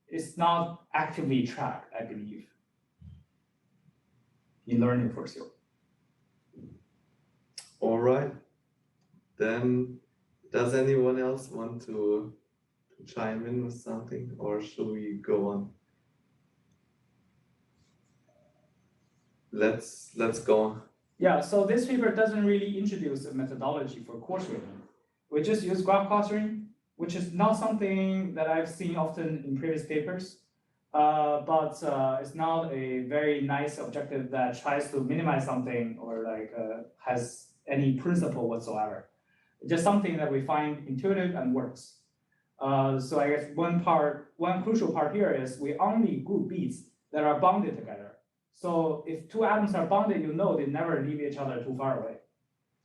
it's not actively tracked, I believe, in learning force field. All right. Then, does anyone else want to chime in with something, or should we go on? Let's go on. Yeah, so this paper doesn't really introduce a methodology for coarse-graining. We just use graph clustering, which is not something that I've seen often in previous papers. but it's not a very nice objective that tries to minimize something or like has any principle whatsoever. It's just something that we find intuitive and works. So I guess one crucial part here is we only group beads that are bonded together. So if two atoms are bonded, you know they never leave each other too far away.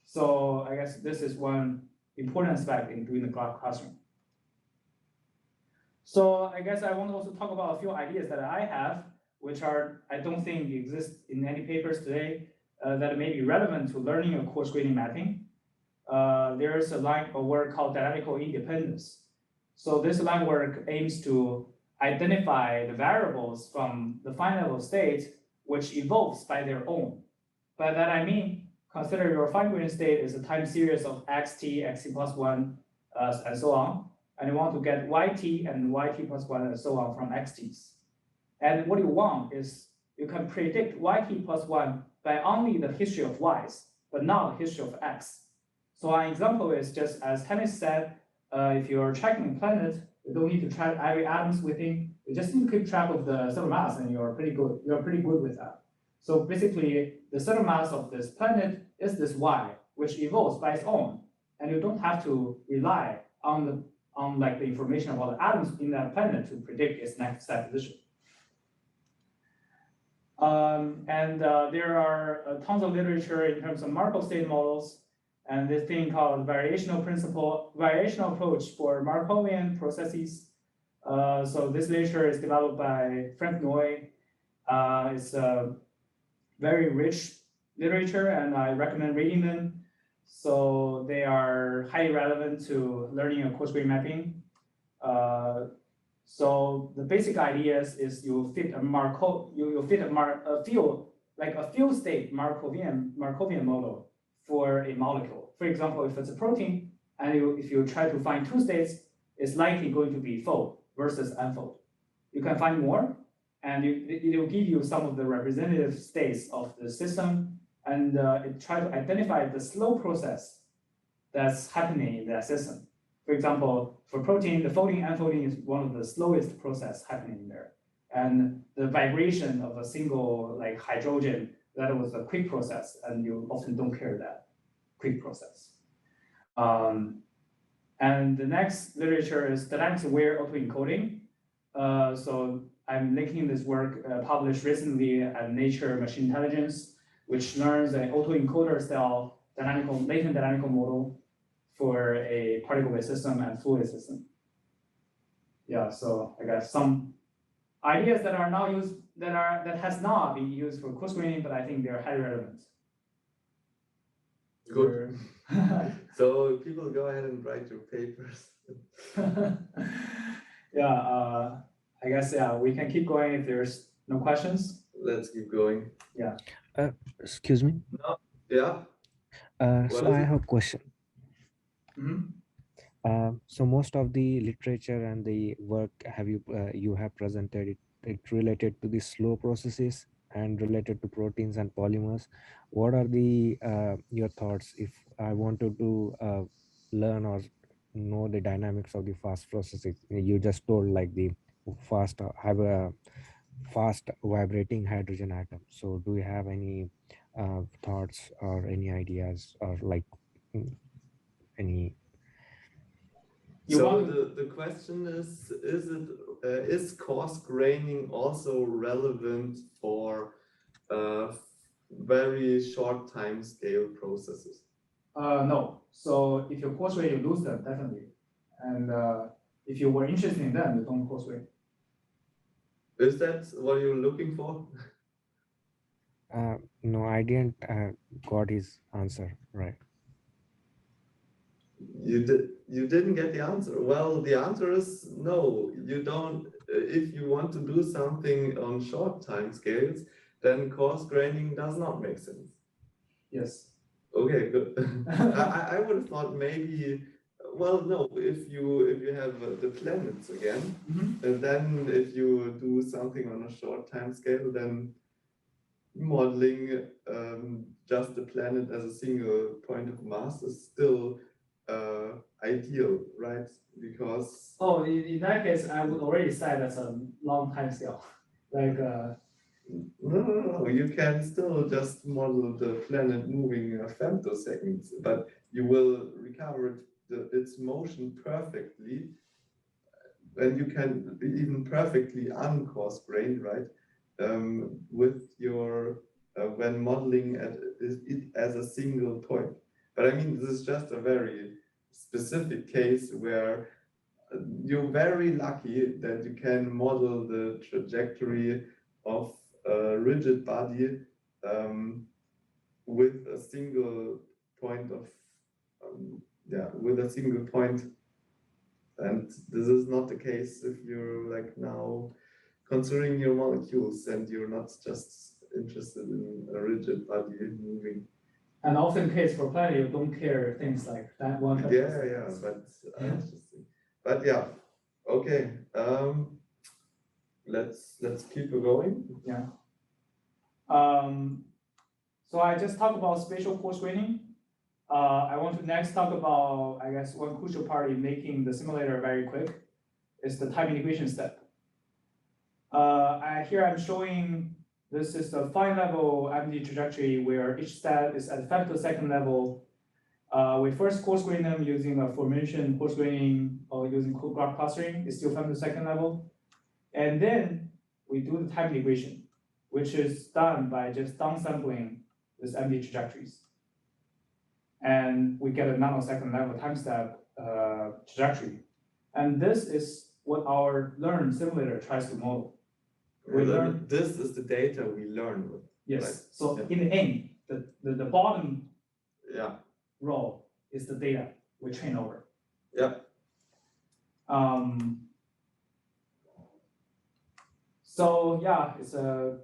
So I guess this is one important aspect in doing the classroom. So I guess I want to also talk about a few ideas that I have, which I don't think exist in any papers today, that may be relevant to learning a coarse-graining mapping. There's a line of work called dynamical independence. So this line of work aims to identify the variables from the final state which evolves by their own. By that I mean, consider your fine-grained state is a time series of xt, xt plus 1, and so on. And you want to get yt and yt plus 1 and so on from xt's. And what you want is you can predict yt plus 1 by only the history of y's, but not the history of x. So an example is just as Henry said, if you're tracking a planet, you don't need to track every atoms within. You just need to keep track of the solar mass, and you're pretty good. You're pretty good with that. So basically, the solar mass of this planet is this y, which evolves by its own, and you don't have to rely on like the information about the atoms in that planet to predict its next step position. There are tons of literature in terms of Markov state models, and this thing called variational approach for Markovian processes. So this literature is developed by Frank Noy. It's a very rich literature, and I recommend reading them. So they are highly relevant to learning a coarse-grain mapping. So the basic idea is you fit a field state Markovian model for a molecule. For example, if it's a protein, and if you try to find two states, it's likely going to be fold versus unfold. You can find more, and it will give you some of the representative states of the system, and it tries to identify the slow process that's happening in that system. For example, for protein, the folding and unfolding is one of the slowest process happening there. And the vibration of a single like hydrogen, that was a quick process, and you often don't care that quick process. And the next literature is dynamics-aware autoencoding. So I'm linking this work published recently at Nature Machine Intelligence, which learns an autoencoder style latent dynamical model for a particle-based system and fluid system. Yeah, so I got some ideas that are not used, that has not been used for coarse-graining, but I think they're highly relevant. Good. So people go ahead and write your papers. Yeah, I guess we can keep going if there's no questions. Let's keep going. Yeah. Excuse me. No. Yeah. So I have a question. Mm-hmm. So most of the literature and the work you have presented it related to the slow processes and related to proteins and polymers. What are the your thoughts if I wanted to learn or know the dynamics of the fast processes? You just told like the fast have a fast vibrating hydrogen atom. So do you have any thoughts or any ideas or like any? So the question is coarse-graining also relevant for very short time scale processes? No. So if you're coarse-grain, you lose them definitely. And if you were interested in them, you don't coarse-grain. Is that what you're looking for? No, I didn't got his answer right. You didn't get the answer. Well, the answer is no. You don't. If you want to do something on short time scales, then coarse-graining does not make sense. Yes. Okay, good. I would have thought maybe. Well, no. If you have the planets again, and then if you do something on a short time scale, then modeling just the planet as a single point of mass is still ideal, right? Because Oh, in that case, I would already say that's a long time scale. Like, no, you can still just model the planet moving in a femtoseconds, but you will recover its motion perfectly, and you can even perfectly uncoarse grain, right? With your when modeling it as a single point. But I mean, this is just a very specific case where you're very lucky that you can model the trajectory of a rigid body with a single point of with a single point. And this is not the case if you're like now considering your molecules and you're not just interested in a rigid body moving. and often case for planet, you don't care things like that one. Yeah, but interesting. But yeah, okay. Let's keep it going. Yeah. So I just talked about spatial coarse-graining. I want to next talk about, I guess, one crucial part in making the simulator very quick is the time integration step. Here I'm showing this is the fine level MD trajectory where each step is at femtosecond level. We first coarse-grain them using a formation coarse-graining or using graph clustering, it's still femtosecond level. And then we do the time integration, which is done by just downsampling this MD trajectories. And we get a nanosecond level time step trajectory. And this is what our learn simulator tries to model. This is the data we learn with. Yes. Right. So Yeah. in the end, the bottom Yeah. row is the data we train over. Yeah. So yeah, it's a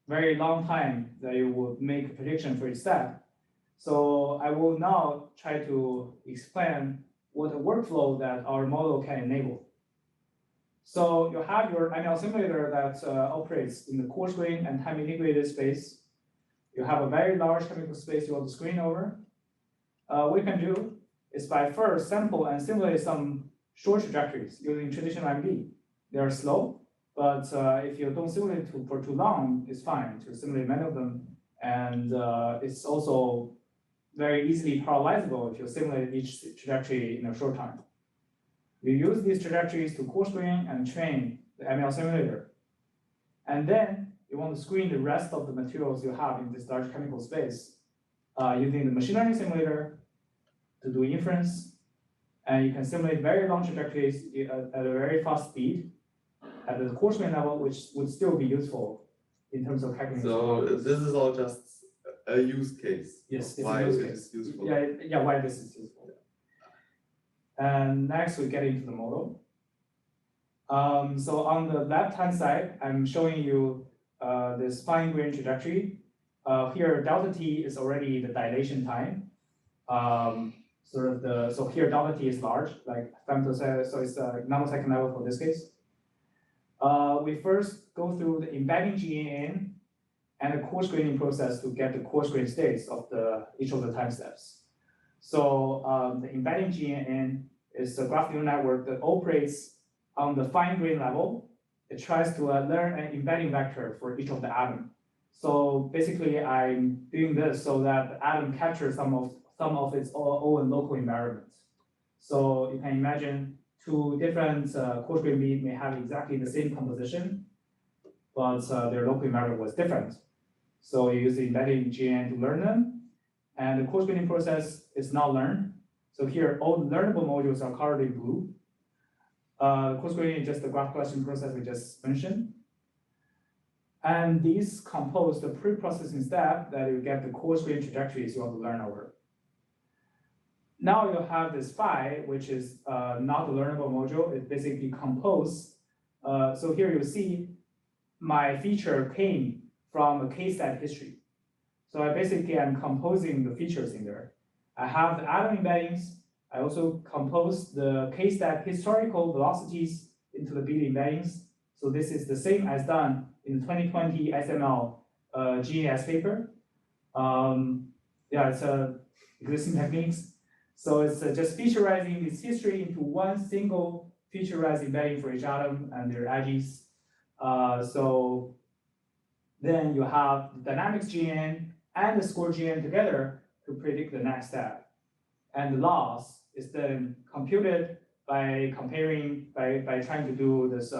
very long time that you would make a prediction for each step. So I will now try to explain what a workflow that our model can enable. So you have your ML simulator that operates in the coarse-grain and time-integrated space. You have a very large chemical space you want to screen over. What we can do is by first sample and simulate some short trajectories using traditional MD. They are slow, but if you don't simulate for too long, it's fine to simulate many of them. And it's also very easily parallelizable if you simulate each trajectory in a short time. You use these trajectories to coarse-grain and train the ML simulator. And then you want to screen the rest of the materials you have in this large chemical space using the machine learning simulator to do inference. And you can simulate very long trajectories at a very fast speed at the coarse-grain level, which would still be useful in terms of calculating. So this is all just a use case. Yes, it's why a use it case. is useful. Yeah, why this is useful. And next we get into the model. So on the left-hand side, I'm showing you this fine-grained trajectory. Here, delta t is already the dilation time. So here delta t is large, like femtosecond, so it's a nanosecond level for this case. We first go through the embedding GNN and the coarse-graining process to get the coarse-grain states of each of the time steps. So the embedding GNN is a graph neural network that operates on the fine-grain level. It tries to learn an embedding vector for each of the atom. So basically, I'm doing this so that the atom captures some of its own local environment. So you can imagine two different coarse-grain beads may have exactly the same composition, but their local environment was different. So you use the embedding GNN to learn them, and the coarse-graining process is not learned. So here, all the learnable modules are colored in blue. Coarse-graining is just the graph collection process we just mentioned. And these compose the pre-processing step that you get the coarse-grain trajectories you want to learn over. Now you have this phi, which is not a learnable module. It basically composes. So here you see my feature came from a k-stat history. So I basically am composing the features in there. I have the atom embeddings. I also compose the k-stat historical velocities into the bead embeddings. So this is the same as done in the 2020 SML GES paper. Yeah, it's existing techniques. So it's just featurizing this history into one single featurized embedding for each atom and their edges. So then you have the dynamics GN and the score GN together to predict the next step. And the loss is then computed by comparing, by trying to do this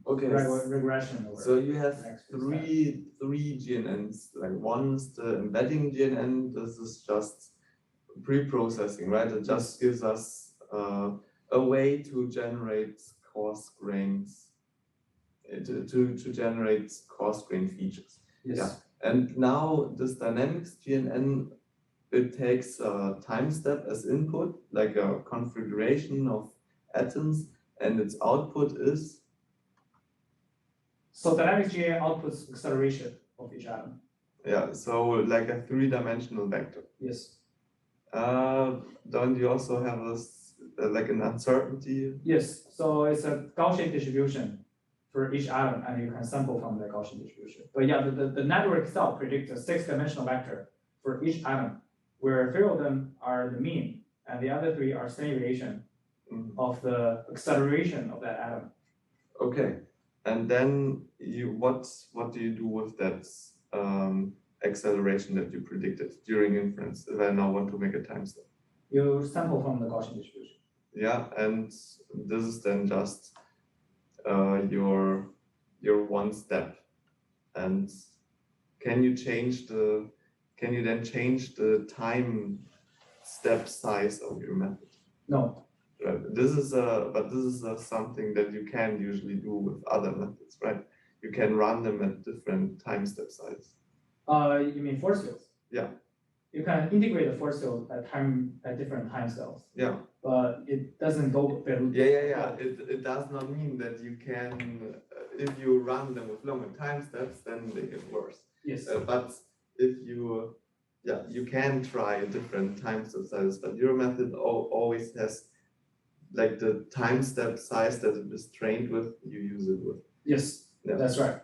Okay. regression. So you have three GNNs. Like one is the embedding GNN. This is just pre-processing, right? It just gives us a way to generate coarse grains, to generate coarse grain features. Yes. Yeah. And now this dynamics GNN, it takes a time step as input, like a configuration of atoms, and its output is. So dynamics GN outputs acceleration of each atom. Yeah, so like a three-dimensional vector. Yes. Don't you also have like an uncertainty? Yes. So it's a Gaussian distribution for each atom, and you can sample from the Gaussian distribution. But yeah, the network itself predicts a six-dimensional vector for each atom, where three of them are the mean, and the other three are standard deviation of the acceleration of that atom. Okay, and then what do you do with that acceleration that you predicted during inference? If I now want to make a time step, You sample from the Gaussian distribution. Yeah, and this is then just your one step. And can you then change the time step size of your method? No. Right. This is something that you can usually do with other methods, right? You can run them at different time step sizes. You mean force fields? Yeah. You can integrate the force field at different time scales. Yeah. But it doesn't go below. Yeah. It does not mean that you can, if you run them with longer time steps, then they get worse. Yes. But if you, you can try different time step sizes, but your method always has like the time step size that it is trained with, you use it with. Yes, Yeah. that's right.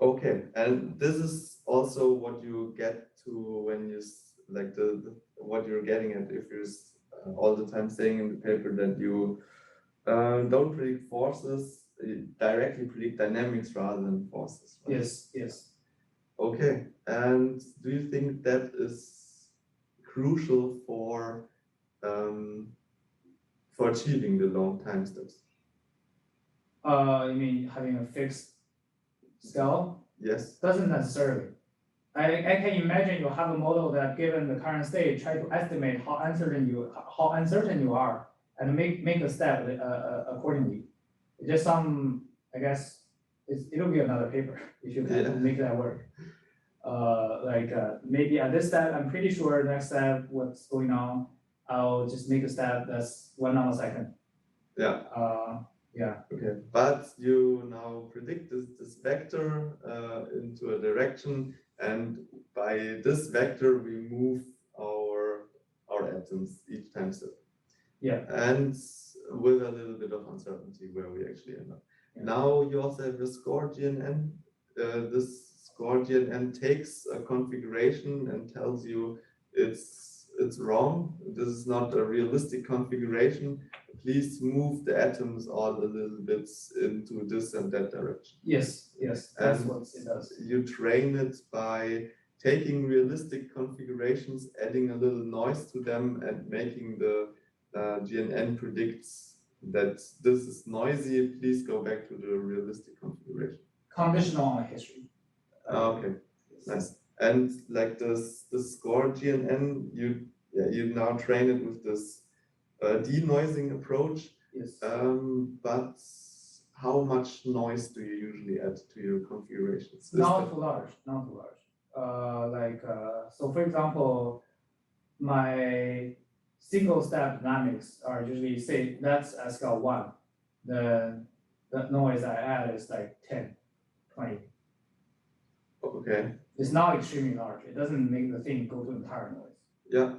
Okay, and this is also what you get to when you like what you're getting at if you're all the time saying in the paper that you don't predict forces, directly predict dynamics rather than forces. Right? Yes. Okay, and do you think that is crucial for achieving the long time steps? You mean having a fixed scale? Yes. Doesn't necessarily. I can imagine you have a model that given the current state, try to estimate how uncertain you are and make a step accordingly. Just some, I guess, it'll be another paper if you can make that work. Maybe at this step, I'm pretty sure next step, what's going on, I'll just make a step that's 1 nanosecond. Yeah. Okay, but you now predict this vector into a direction, and by this vector we move our atoms each time step. Yeah. And with a little bit of uncertainty where we actually end up. Yeah. Now you also have the score GNN. This score GNN takes a configuration and tells you it's wrong. This is not a realistic configuration. Please move the atoms all a little bit into this and that direction. Yes, that's what it does. You train it by taking realistic configurations, adding a little noise to them, and making the GNN predicts that this is noisy. Please go back to the realistic configuration. Conditional on history. Okay, nice. And like this score GNN, you now train it with this denoising approach. Yes. But how much noise do you usually add to your configurations? Not too large. So for example, my single step dynamics are usually, say that's at scale 1. The noise I add is like 10, 20. Okay. It's not extremely large. It doesn't make the thing go to entire noise. Yeah.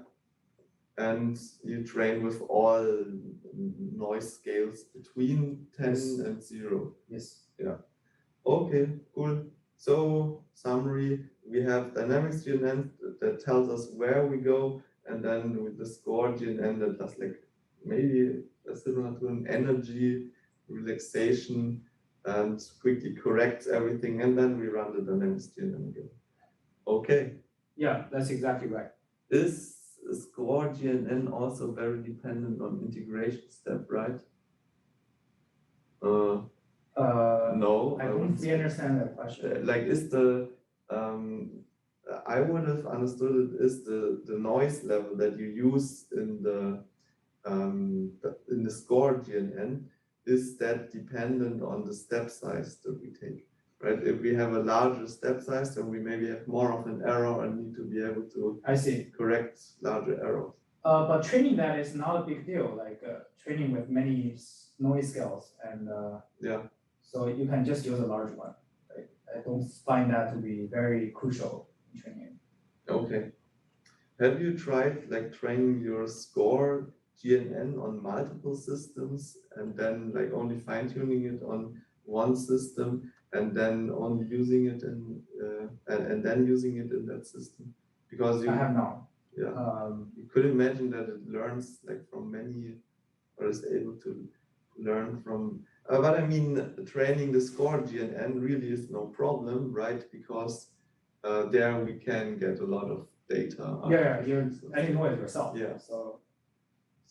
And you train with all noise scales between 10 and 0. Yes. Yeah. Okay, cool. So summary, we have dynamics GNN that tells us where we go, and then with the score GNN that does like maybe similar to an energy relaxation and quickly corrects everything, and then we run the dynamics GNN again. Okay. Yeah, that's exactly right. Is score GNN also very dependent on integration step, right? No. I don't fully understand that question. Like, is the I would have understood it is the noise level that you use in the score GNN, is that dependent on the step size that we take, right? If we have a larger step size, then we maybe have more of an error and need to be able to I see. correct larger errors. But training that is not a big deal, like training with many noise scales, and Yeah. so you can just use a large one. Right? I don't find that to be very crucial in training. Okay. Have you tried like training your score GNN on multiple systems and then like only fine-tuning it on one system and then only using it in and then using it in that system? Because I have not. Yeah. You could imagine that it learns like from many, or is able to learn from. But I mean, training the score GNN really is no problem, right? Because there we can get a lot of data. Yeah, you know it yourself. Yeah.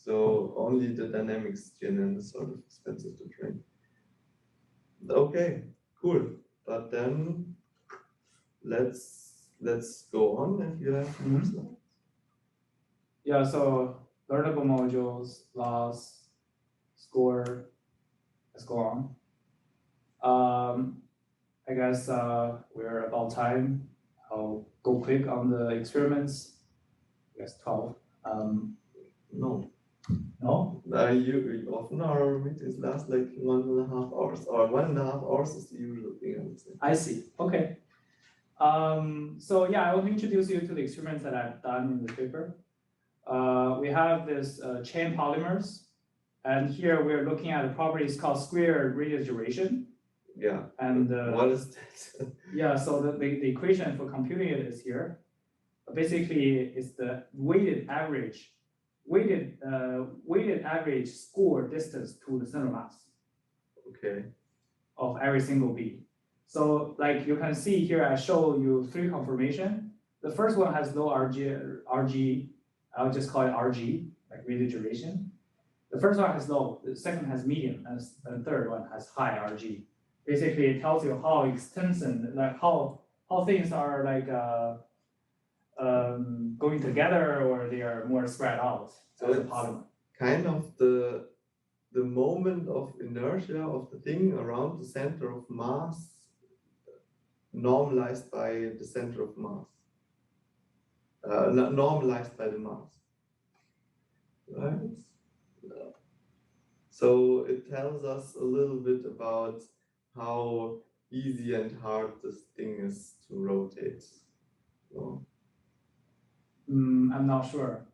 So only the dynamics GNN is sort of expensive to train. Okay, cool. But then let's go on if you have more slides. yeah, so learnable modules, loss, score. Let's go on. I guess we're about time. I'll go quick on the experiments. I guess 12. No. No? You often our meetings last like 1.5 hours, or 1.5 hours is the usual thing, I would say. I see. Okay. So yeah, I will introduce you to the experiments that I've done in the paper. We have this chain polymers, and here we're looking at a property called square radius duration. Yeah. And what is that? Yeah, so the equation for computing it is here. Basically, it's the weighted average score distance to the center mass. Okay. Of every single bead. So like you can see here, I show you 3 conformation. The first one has low RG. I'll just call it RG, like radius duration. The first one has low, the second has medium, and the third one has high RG. Basically, it tells you how extensive, like how things are like going together, or they are more spread out. So it's kind of the moment of inertia of the thing around the center of mass normalized by the center of mass. Normalized by the mass. Right? So it tells us a little bit about how easy and hard this thing is to rotate. So, I'm not sure.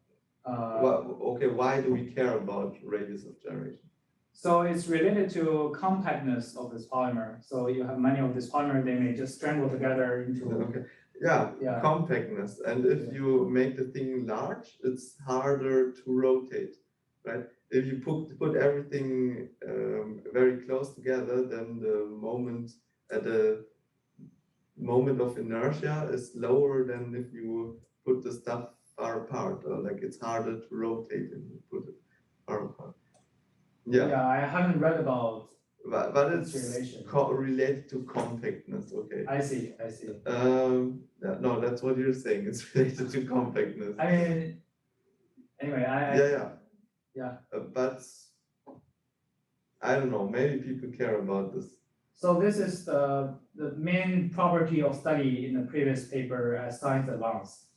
Okay, why do we care about radius of gyration? So it's related to compactness of this polymer. So you have many of this polymer, they may just strangle together into. Okay. Yeah, compactness. And if you make the thing large, it's harder to rotate, right? If you put everything very close together, then the moment of inertia is lower than if you put the stuff far apart, or like it's harder to rotate if you put it far apart. Yeah, I haven't read about. But it's related to compactness. Okay. I see. No, that's what you're saying. It's related to compactness. I mean, anyway, yeah. But I don't know. Maybe people care about this. So this is the main property of study in the previous paper at Science Advanced.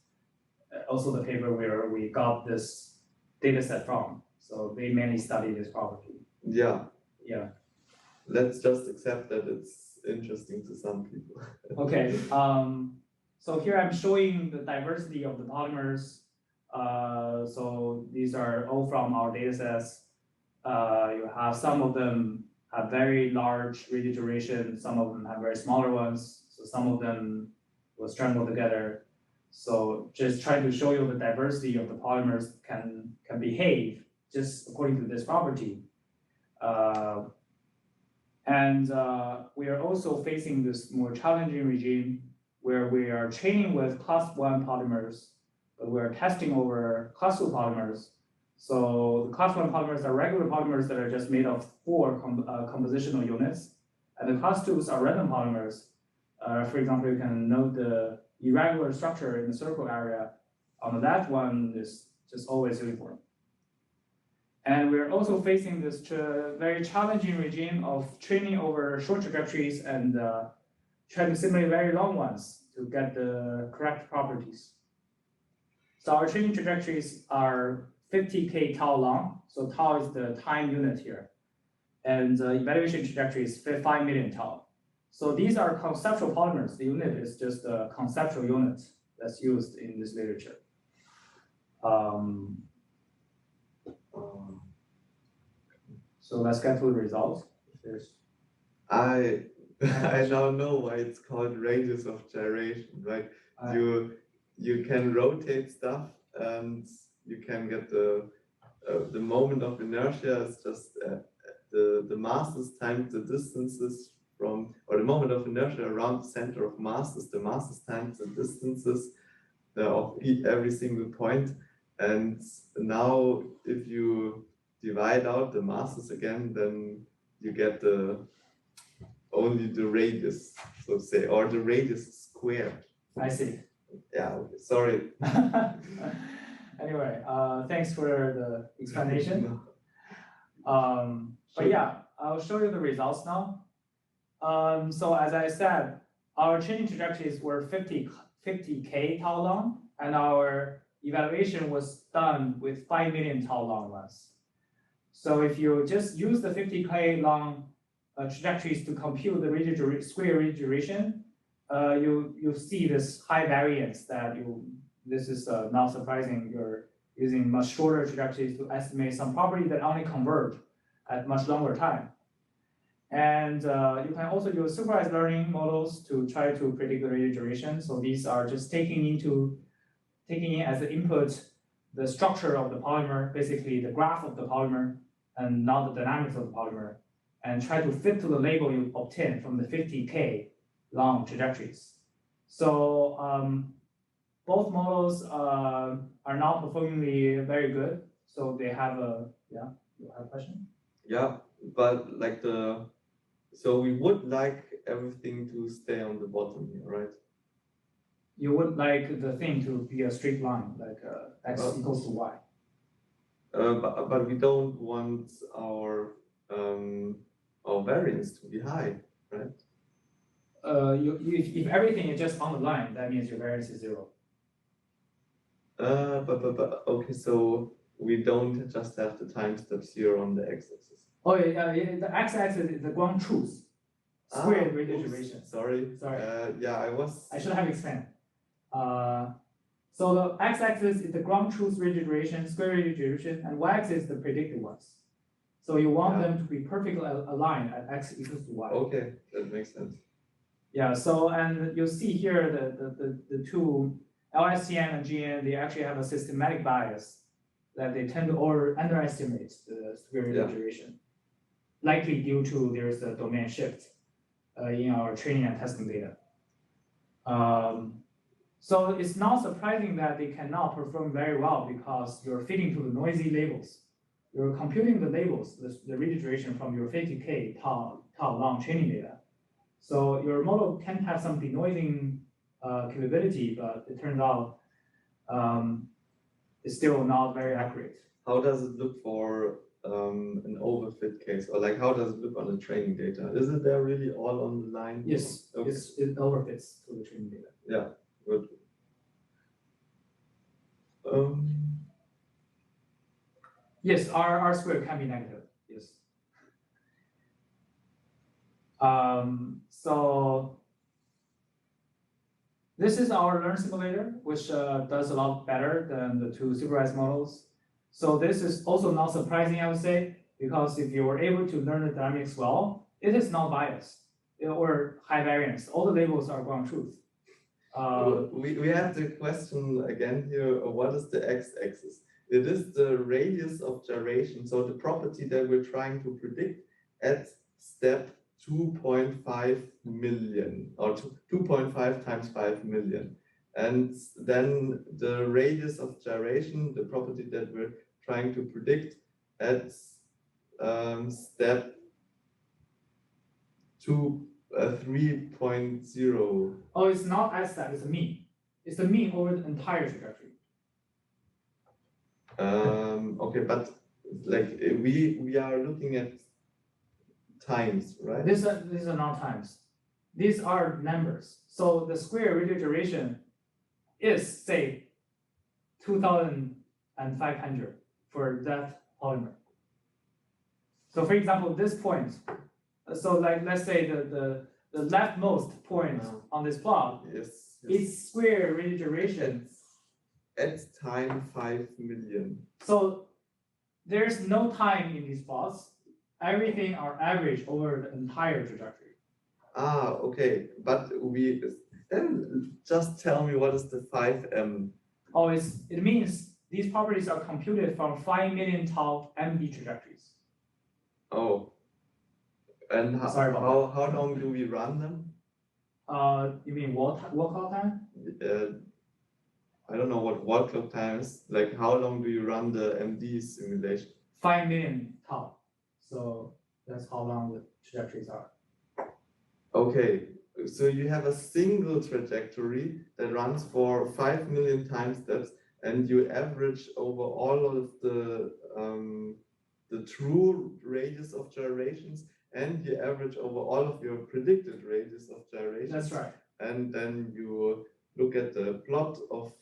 Also the paper where we got this data set from. So they mainly study this property. Yeah. Yeah. Let's just accept that it's interesting to some people. Okay. So here I'm showing the diversity of the polymers. So these are all from our data sets. You have some of them have very large radius duration, some of them have very smaller ones. So some of them will strangle together. So just trying to show you the diversity of the polymers can behave just according to this property. We are also facing this more challenging regime where we are training with class 1 polymers, but we're testing over class 2 polymers. So the class 1 polymers are regular polymers that are just made of 4 compositional units. And the class 2s are random polymers. For example, you can note the irregular structure in the circle area. On the left one is just always uniform. And we're also facing this very challenging regime of training over short trajectories and trying to simulate very long ones to get the correct properties. So our training trajectories are 50K tau long. So tau is the time unit here. And the evaluation trajectory is 5 million tau. So these are conceptual polymers. The unit is just a conceptual unit that's used in this literature. So let's get to the results. I now know why it's called ranges of gyration, right? You can rotate stuff and you can get the moment of inertia is just the masses times the distances from, or the moment of inertia around the center of mass is the masses times the distances of every single point. And now if you divide out the masses again, then you get only the radius, so to say, or the radius squared. I see. Yeah, sorry. Anyway, thanks for the explanation. But yeah, I'll show you the results now. So as I said, our training trajectories were 50K tau long, and our evaluation was done with 5 million tau long ones. So if you just use the 50K long trajectories to compute the square ridge duration, you see this high variance that this is not surprising. You're using much shorter trajectories to estimate some property that only converge at much longer time. And you can also use supervised learning models to try to predict the radial duration. So these are just taking in as the input the structure of the polymer, basically the graph of the polymer, and not the dynamics of the polymer, and try to fit to the label you obtain from the 50K long trajectories. So both models are now performingly very good. So they have you have a question? Yeah, but so we would like everything to stay on the bottom here, right? You would like the thing to be a straight line, like x equals to y. But we don't want our variance to be high, right? If everything is just on the line, that means your variance is 0. But okay, so we don't just have the time steps here on the x-axis. Oh yeah, the x-axis is the ground truth, squared radial duration. Sorry. Yeah, I should have explained. So the x-axis is the ground truth radial duration, square radial duration, and y-axis is the predicted ones. So you want them to be perfectly aligned at x equals to y. Okay, that makes sense. Yeah. So and you see here the two LSTM and GN, they actually have a systematic bias that they tend to underestimate the square radial duration, likely due to there's a domain shift in our training and testing data. So it's not surprising that they cannot perform very well because you're fitting to the noisy labels. You're computing the labels, the radial duration from your 50K tau long training data. So your model can have some denoising capability, but it turns out it's still not very accurate. How does it look for an overfit case, or like how does it look on the training data? Is it there really all on the line? Yes, okay. It overfits to the training data. Yeah, good. Yes, R squared can be negative. Yes. So this is our Learn simulator, which does a lot better than the two supervised models. So this is also not surprising, I would say, because if you were able to learn the dynamics well, it is not biased or high variance. All the labels are ground truth. We have the question again here. What is the x-axis? It is the radius of gyration. So the property that we're trying to predict at step 2.5 million or 2.5 times 5 million. And then the radius of gyration, the property that we're trying to predict at step 3.0. Oh, it's not at step, it's a mean. It's the mean over the entire trajectory. Okay, but like we are looking at times, right? These are not times. These are numbers. So the square radial duration is, say, 2,500 for that polymer. So for example, this point, so like let's say the leftmost point on this plot, Yes. its square radial duration At time 5 million. So there's no time in these plots. Everything are average over the entire trajectory. Ah, okay. But then just tell me what is the 5m? Oh, it means these properties are computed from 5 million tau MB trajectories. Oh. And how long do we run them? You mean walk out time? I don't know what clock time is. Like, how long do you run the MD simulation? 5 million tau. So that's how long the trajectories are. Okay, so you have a single trajectory that runs for 5 million time steps, and you average over all of the true radius of gyrations, and you average over all of your predicted radius of gyrations. That's right. And then you look at the plot of,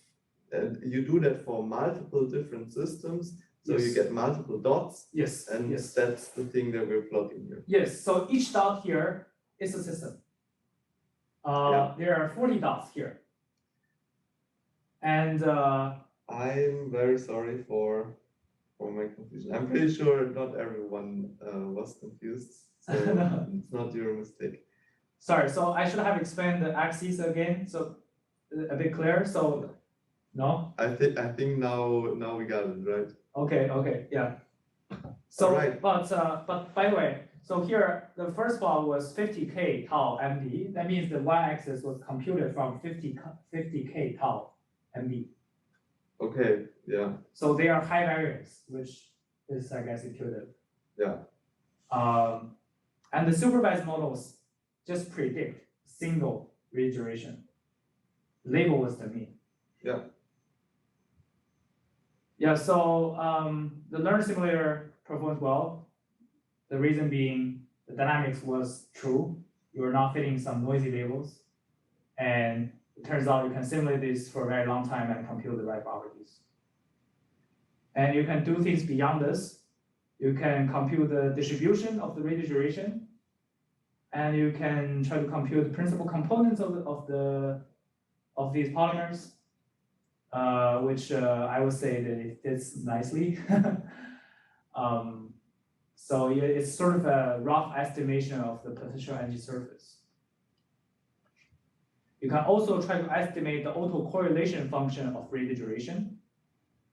and you do that for multiple different systems. So Yes. you get multiple dots. Yes. And yes. that's the thing that we're plotting here. Yes. So each dot here is a system. There are 40 dots here. And I'm very sorry for my confusion. I'm pretty sure not everyone was confused. So it's not your mistake. Sorry, so I should have explained the axes again, so a bit clear. So no? I think now we got it, right? Okay, yeah. So right. But by the way, so here the first plot was 50k tau MD. That means the y-axis was computed from 50k tau MD. Okay, yeah. So they are high variance, which is, I guess, intuitive. Yeah. And the supervised models just predict single radial duration. Label was the mean. Yeah. Yeah, so the learner simulator performed well. The reason being the dynamics was true. You were not fitting some noisy labels. And it turns out you can simulate this for a very long time and compute the right properties. And you can do things beyond this. You can compute the distribution of the radial duration. And you can try to compute the principal components of these polymers. Which I would say that it fits nicely. So it's sort of a rough estimation of the potential energy surface. You can also try to estimate the autocorrelation function of radial duration.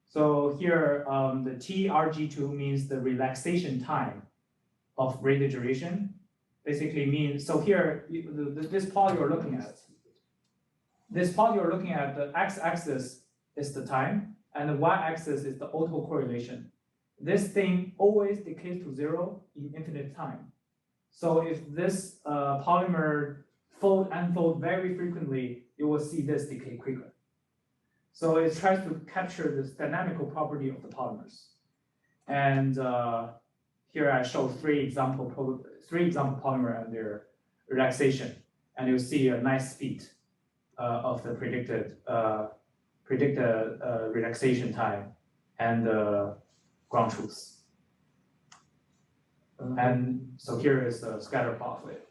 So here, the TRG2 means the relaxation time of radial duration. Basically means, so here, this plot you're looking at. This plot you're looking at, the x-axis is the time, and the y-axis is the autocorrelation. This thing always decays to 0 in infinite time. So if this polymer unfold very frequently, you will see this decay quicker. So it tries to capture this dynamical property of the polymers. And here I show three example polymer and their relaxation, and you see a nice speed of the predicted relaxation time and the ground truth. And so here is the scatter plot of it.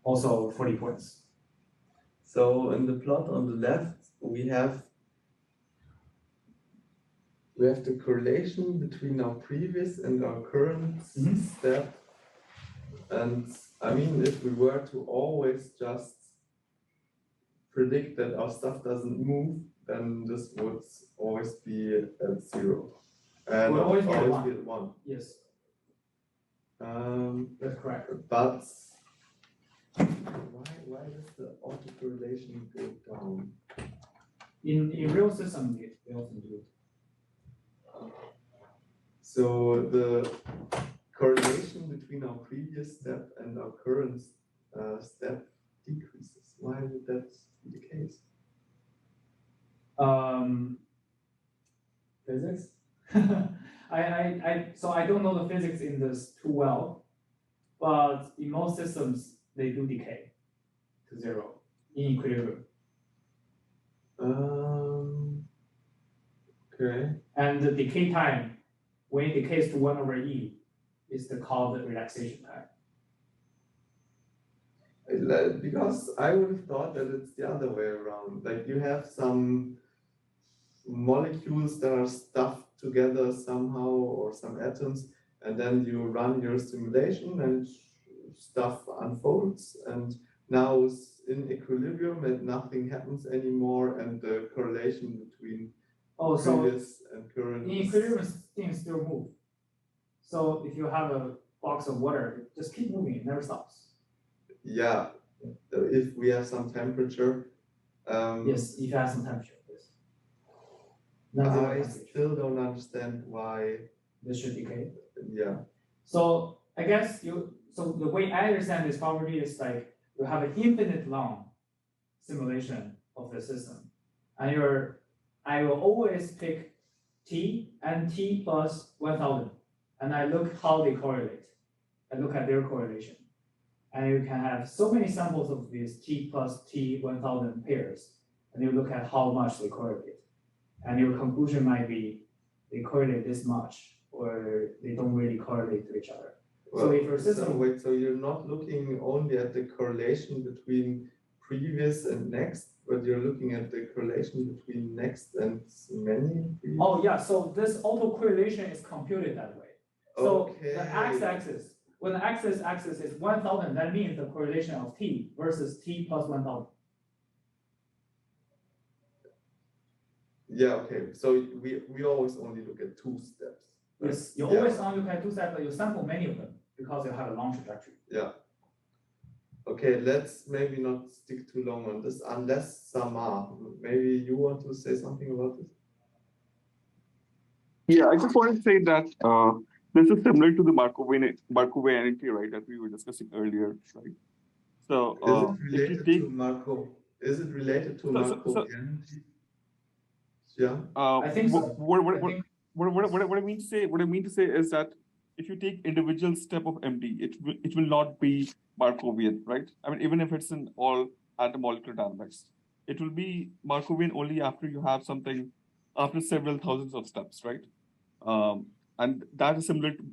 Also 40 points. So in the plot on the left, we have the correlation between our previous and our current step. And I mean, if we were to always just predict that our stuff doesn't move, then this would always be at 0. And Would always be at always be at 1. Yes, That's correct. But why does the autocorrelation go down? In real systems, they often do it. So the correlation between our previous step and our current step decreases. Why would that be the case? Physics? So I don't know the physics in this too well, but in most systems, they do decay to 0 in equilibrium. Okay. And the decay time, when it decays to 1/e, is called the relaxation time. Because I would have thought that it's the other way around. Like you have some molecules that are stuffed together somehow, or some atoms, and then you run your simulation and stuff unfolds, and now it's in equilibrium and nothing happens anymore, and the correlation between previous and current. In equilibrium, things still move. So if you have a box of water, it just keep moving, it never stops. Yeah, if we have some temperature. Yes, if you have some temperature. I still don't understand why this should decay. Yeah. So I guess so the way I understand this property is like you have an infinite long simulation of the system, and I will always pick t and t plus 1000, and I look how they correlate. I look at their correlation, and you can have so many samples of these t plus t 1000 pairs, and you look at how much they correlate. And your conclusion might be they correlate this much, or they don't really correlate to each other. Well, so if your system wait, so you're not looking only at the correlation between previous and next, but you're looking at the correlation between next and many previous? Oh yeah, so this autocorrelation is computed that way. So the x-axis, when the x-axis is 1000, that means the correlation of t versus t plus 1000. Yeah, okay. So we always only look at 2 steps. Yes, you always only look at 2 steps, but you sample many of them because you have a long trajectory. Yeah. Okay, let's maybe not stick too long on this unless Samar, maybe you want to say something about this? Yeah, I just want to say that this is similar to the Markovianity, right, that we were discussing earlier, right? So is it related to Markov? Is it related to Markovianity? Yeah, I think so. What I mean to say is that if you take individual step of MD, it will not be Markovian, right? I mean, even if it's in all atom molecular dynamics, it will be Markovian only after you have something after several thousands of steps, right? And that is similar to,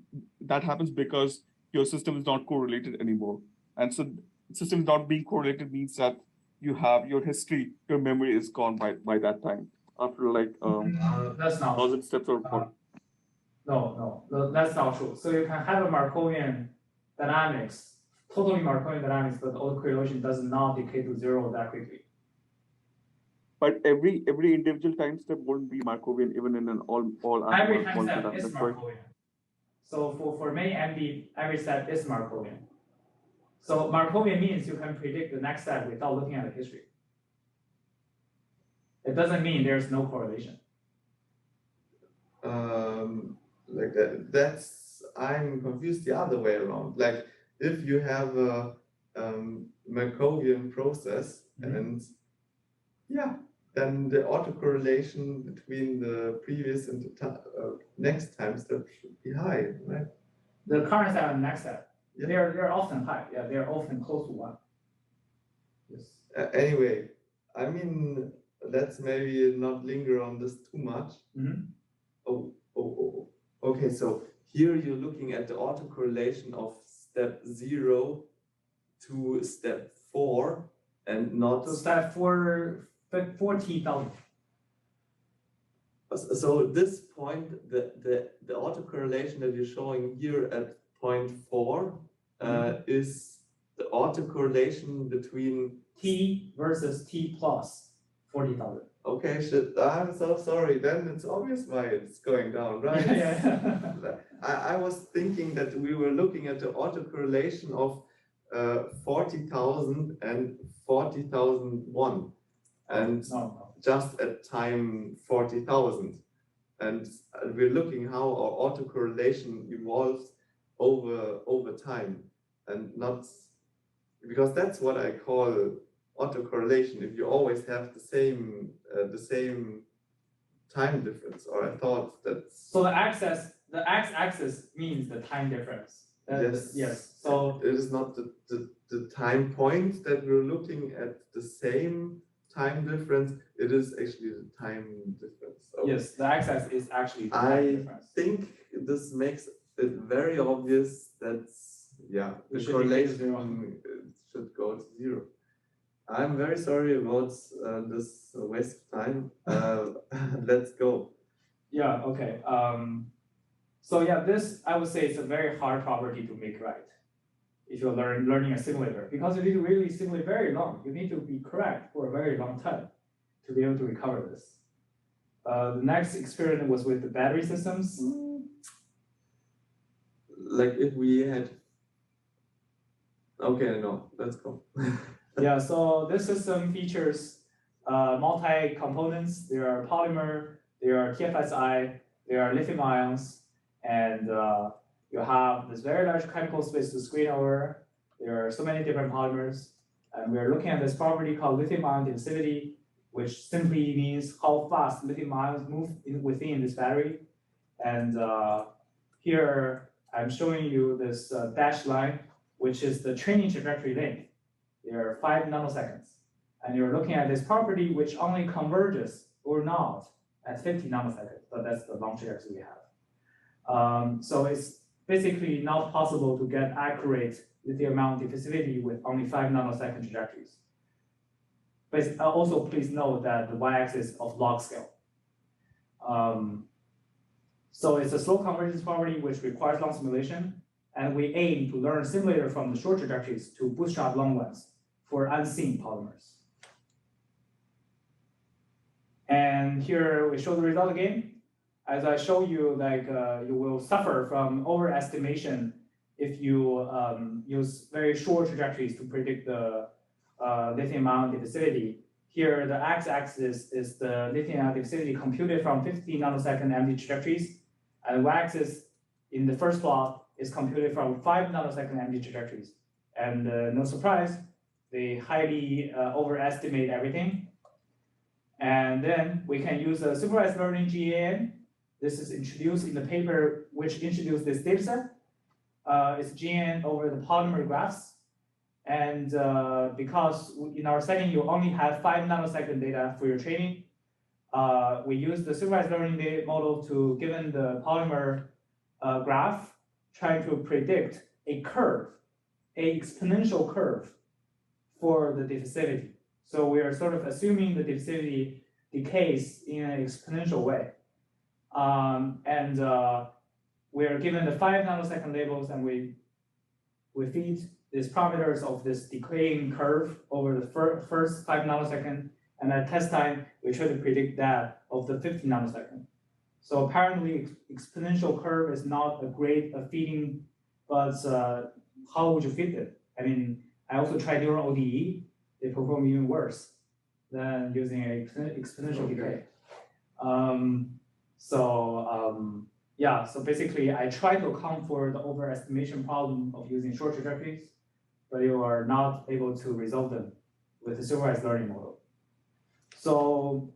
that happens because your system is not correlated anymore, and so system not being correlated means that you have your history, your memory is gone by that time. After like that's not 1,000 steps or more. No, that's not true. So you can have a Markovian dynamics, totally Markovian dynamics, but the autocorrelation does not decay to 0 that quickly. But every individual time step won't be Markovian, even in an all every time step is Markovian. So for many MD, every step is Markovian. So Markovian means you can predict the next step without looking at the history. It doesn't mean there's no correlation. Like that's I'm confused the other way around. Like if you have a Markovian process, and then the autocorrelation between the previous and the next time step should be high, right? The current step and next step, they're often high. Yeah, they're often close to 1. Yes. Anyway, I mean, let's maybe not linger on this too much. Okay, so here you're looking at the autocorrelation of step 0 to step 4 and not... So step 40,000. So this point, the autocorrelation that you're showing here at point 4 is the autocorrelation between T versus T plus 40,000. Okay, shit. I'm so sorry. Then it's obvious why it's going down, right? Yeah. I was thinking that we were looking at the autocorrelation of 40,000 and 40,001, and No. just at time 40,000. And we're looking how our autocorrelation evolves over time, and not because that's what I call autocorrelation. If you always have the same time difference, or I thought that's So the x-axis means the time difference. Yes. So it is not the time point that we're looking at the same time difference. It is actually the time difference. So yes, the x-axis is actually the time I difference. think this makes it very obvious that the should correlation should go to 0. I'm very sorry about this waste of time. Let's go. Yeah, okay. So yeah, this I would say is a very hard property to make right if you're learning a simulator, because you need to really simulate very long. You need to be correct for a very long time to be able to recover this. The next experiment was with the battery systems. Like if we had. Okay, no, let's go. Yeah, so this system features multi-components. There are polymer, there are TFSI, there are lithium ions, and you have this very large chemical space to screen over. There are so many different polymers, and we're looking at this property called lithium ion diffusivity, which simply means how fast lithium ions move within this battery. And here I'm showing you this dashed line, which is the training trajectory length. They are 5 nanoseconds. And you're looking at this property which only converges or not at 50 nanoseconds, but that's the long trajectory we have. So it's basically not possible to get accurate lithium ion diffusivity with only 5 nanosecond trajectories. But also please note that the y-axis of log scale. So it's a slow convergence property which requires long simulation, and we aim to learn a simulator from the short trajectories to bootstrap long ones for unseen polymers. And here we show the result again. As I show you, like you will suffer from overestimation if you use very short trajectories to predict the lithium ion diffusivity. Here, the x-axis is the lithium ion diffusivity computed from 50 nanosecond MD trajectories, and y-axis in the first plot is computed from 5 nanosecond MD trajectories. And no surprise, they highly overestimate everything. And then we can use a supervised learning GAN. This is introduced in the paper which introduced this dataset. It's GAN over the polymer graphs. And because in our setting, you only have 5 nanosecond data for your training, we use the supervised learning data model to, given the polymer graph, try to predict a curve, an exponential curve for the diffusivity. So we are sort of assuming the diffusivity decays in an exponential way. And we are given the 5 nanosecond labels, and we feed these parameters of this decaying curve over the first 5 nanosecond, and at test time, we try to predict that of the 50 nanosecond. So apparently, exponential curve is not a great feeding, but how would you fit it? I mean, I also tried neural ODE. They perform even worse than using an exponential decay. Yeah, so basically, I try to account for the overestimation problem of using short trajectories, but you are not able to resolve them with the supervised learning model. So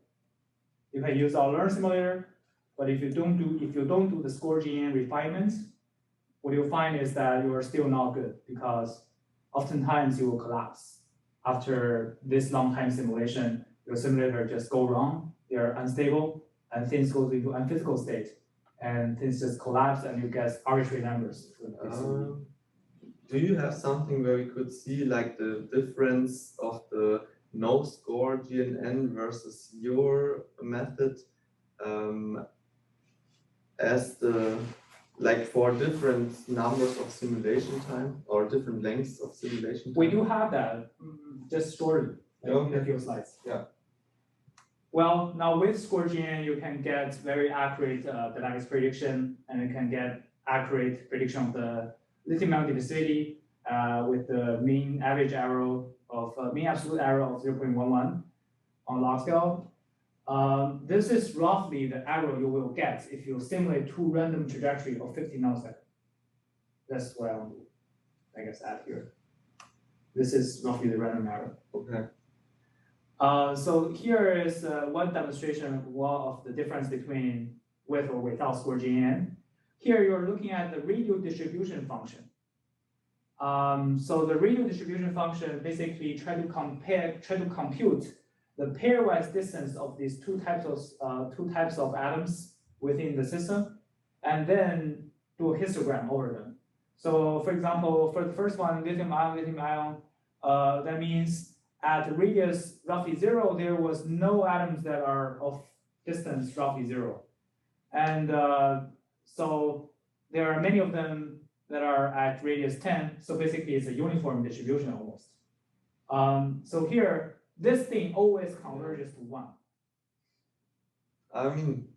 you can use our learn simulator, but if you don't do the score GN refinement, what you'll find is that you are still not good, because oftentimes you will collapse. After this long time simulation, your simulator just go wrong, they're unstable, and things go into unphysical state, and things just collapse, and you get arbitrary numbers. Do you have something where we could see like the difference of the no score GNN versus your method as the like for different numbers of simulation time or different lengths of simulation time? We do have that, just stored in a few slides. Yeah. Well, now with Coarse-grain, you can get very accurate dynamics prediction, and you can get accurate prediction of the lithium ion diffusivity with the mean average error of mean absolute error of 0.11 on log scale. This is roughly the error you will get if you simulate two random trajectory of 50 nanoseconds. That's what I want to, I guess, add here. This is roughly the random error. Okay. So here is one demonstration of the difference between with or without Coarse-grain. Here you're looking at the radial distribution function. So the radial distribution function basically try to compute the pairwise distance of these two types of atoms within the system, and then do a histogram over them. So for example, for the first one, lithium ion, that means at radius roughly 0, there was no atoms that are of distance roughly 0. And so there are many of them that are at radius 10. So basically it's a uniform distribution almost. So here, this thing always converges to 1. I mean,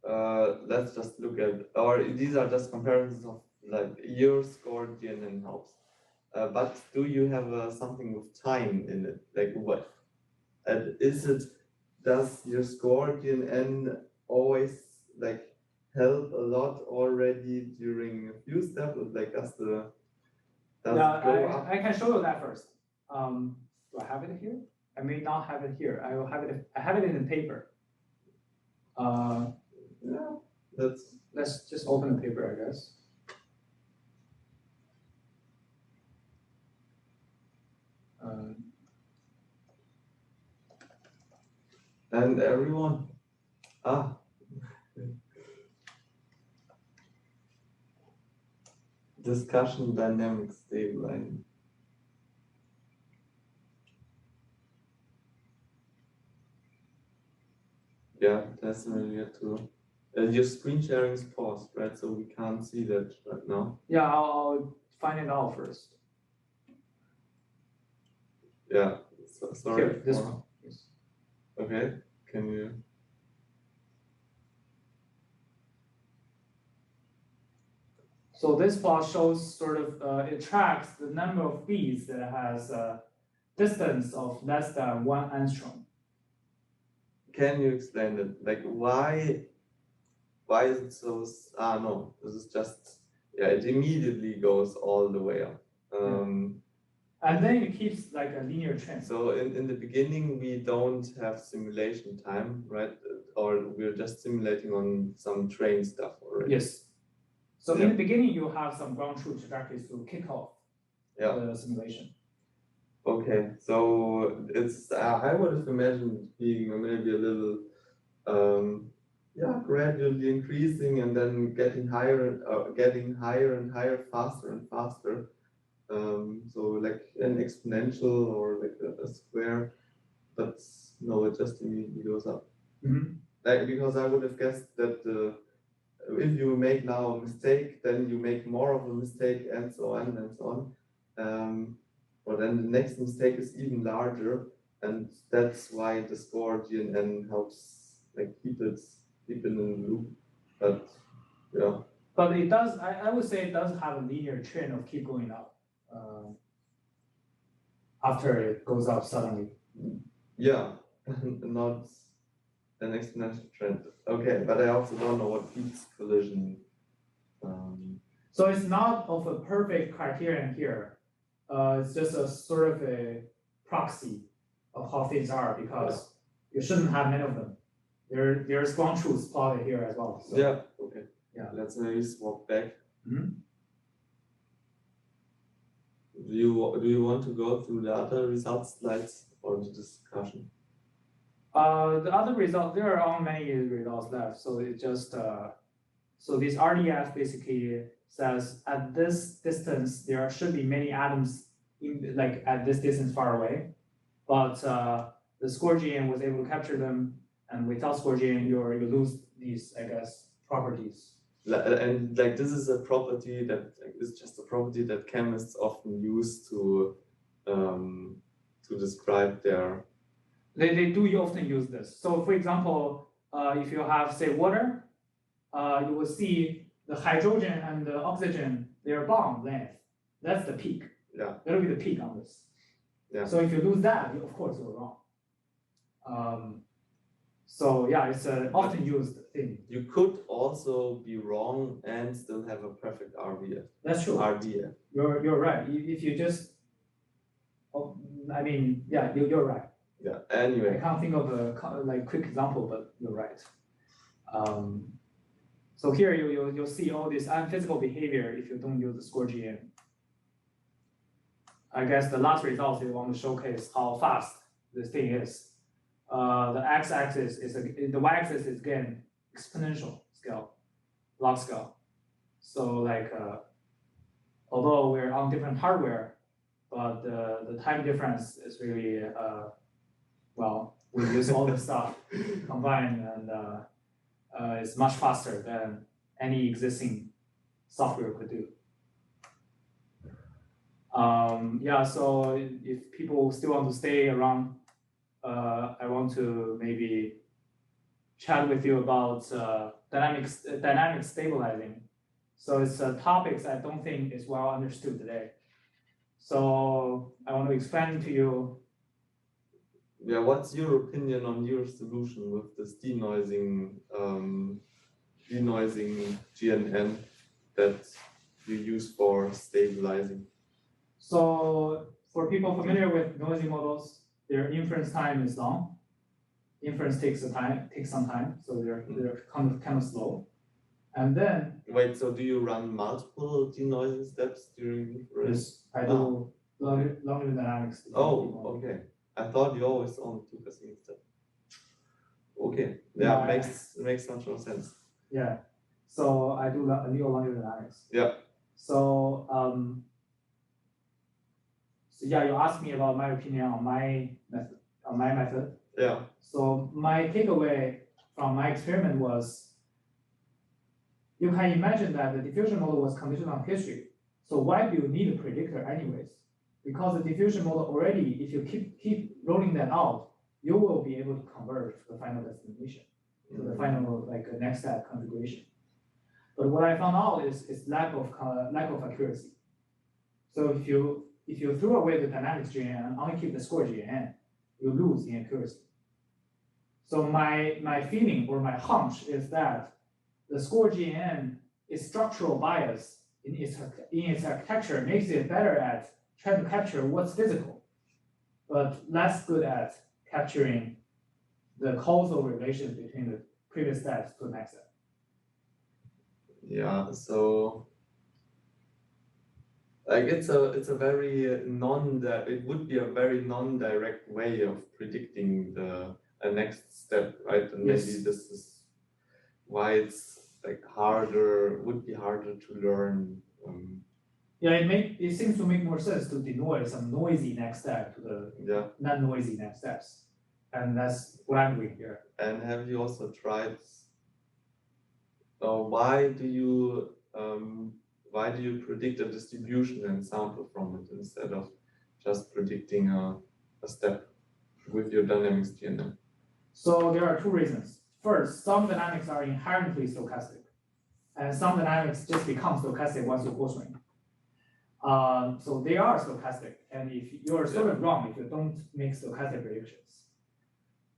let's just look at, or these are just comparisons of like your score GNN helps. But do you have something with time in it? Like what? Does your score GNN always like help a lot already during a few steps? Like does it go up? I can show you that first. Do I have it here? I may not have it here. I will have it. I have it in the paper. Yeah, let's just open the paper, I guess. And everyone, discussion dynamics stabilizing. Yeah, definitely have to. Your screen sharing is paused, right? So we can't see that right now. Yeah, I'll find it out first. Yeah, so, sorry. Here, this one. Yes. Okay, can you? So this plot shows sort of, it tracks the number of beads that has a distance of less than 1 angstrom. Can you explain it? Like why is it so? No, this is just, yeah, it immediately goes all the way up. And then it keeps like a linear trend. So in the beginning, we don't have simulation time, right? Or we're just simulating on some train stuff already. Yes. So in the beginning, you have some ground truth trajectories to kick off the simulation. Okay, so it's I would have imagined being maybe a little gradually increasing and then getting higher and higher, faster and faster. So like an exponential or like a square, but no, it just immediately goes up. Like because I would have guessed that if you make now a mistake, then you make more of a mistake and so on and so on. But then the next mistake is even larger, and that's why the score GNN helps like keep it in the loop. But yeah. But it does. I would say it does have a linear trend of keep going up after it goes up suddenly. Yeah, not an exponential trend. Okay, but I also don't know what beats collision. So it's not of a perfect criterion here. It's just a sort of a proxy of how things are because you shouldn't have many of them. There's ground truths plotted here as well. So. Yeah. Okay. Yeah. Let's maybe swap back. Mm-hmm. Do you want to go through the other results slides or the discussion? The other results, there are many results left. So it just so this RDF basically says at this distance there should be many atoms like at this distance far away, but the Coarse-grain was able to capture them, and without Coarse-grain you lose these, I guess, properties And like this is a property that is just a property that chemists often use to describe their. They do often use this. So for example, if you have say water, you will see the hydrogen and the oxygen, their bond length. That's the peak. Yeah. That'll be the peak on this. Yeah. So if you lose that, of course you're wrong. So yeah, it's an often used thing. You could also be wrong and still have a perfect RDF. That's true. RDF. You're right. If you just, I mean, yeah, you're right. Yeah. I Anyway. can't think of a quick example, but you're right. So here you'll see all this unphysical behavior if you don't use the score-GN. I guess the last result we want to showcase how fast this thing is. The x-axis is the y-axis is again exponential scale, log scale. So like although we're on different hardware, but the time difference is really well, we use all the stuff combined, and it's much faster than any existing software could do. Yeah, so if people still want to stay around, I want to maybe chat with you about dynamic stabilizing. So it's topics I don't think is well understood today. So I want to explain to you. Yeah, what's your opinion on your solution with this denoising GNN that you use for stabilizing? So for people familiar with noisy models, their inference time is long. Inference takes some time, so they're kind of slow. And then wait, so do you run multiple denoising steps during inference? I do longer dynamics. Oh, okay. I thought you always only took a single step. Okay, yeah, No, makes much more sense. Yeah, so I do longer dynamics. Yeah. So so yeah, you asked me about my opinion on my method. Yeah. So my takeaway from my experiment was, you can imagine that the diffusion model was conditioned on history. So why do you need a predictor anyways? Because the diffusion model already, if you keep rolling that out, you will be able to converge to the final destination, to the final next step configuration. But what I found out is lack of accuracy. So if you throw away the dynamics GN and only keep the score GN, you lose in accuracy. So my feeling or my hunch is that the score GN is structural bias in its architecture makes it better at trying to capture what's physical, but less good at capturing the causal relations between the previous steps to the next step. Yeah, so like it's a very it would be a very non-direct way of predicting a next step, right? And Yes. maybe this is why it's like would be harder to learn. Yeah, it seems to make more sense to denoise some noisy next step to the non-noisy next steps, and that's what I'm doing here. And have you also tried? Why do you predict a distribution and sample from it instead of just predicting a step with your dynamics GNN? So there are two reasons. First, some dynamics are inherently stochastic, and some dynamics just become stochastic once you coarse-grain. So they are stochastic, and if you're sort of wrong if you don't make stochastic predictions.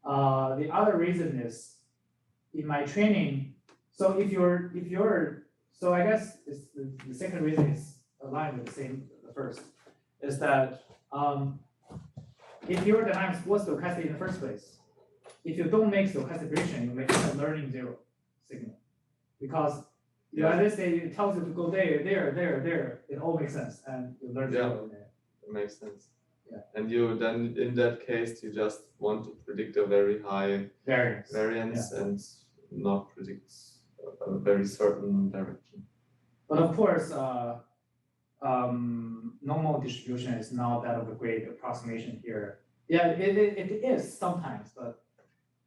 The other reason is in my training. So so I guess the second reason is aligned with the first, is that if your dynamics was stochastic in the first place, if you don't make stochastic prediction, you make a learning zero signal, because you either say it tells you to go there, it all makes sense, and you learn zero there. It makes sense. Yeah. And you then in that case you just want to predict a very high variance and not predict a very certain direction. But of course, normal distribution is not that of a great approximation here. Yeah, it is sometimes, but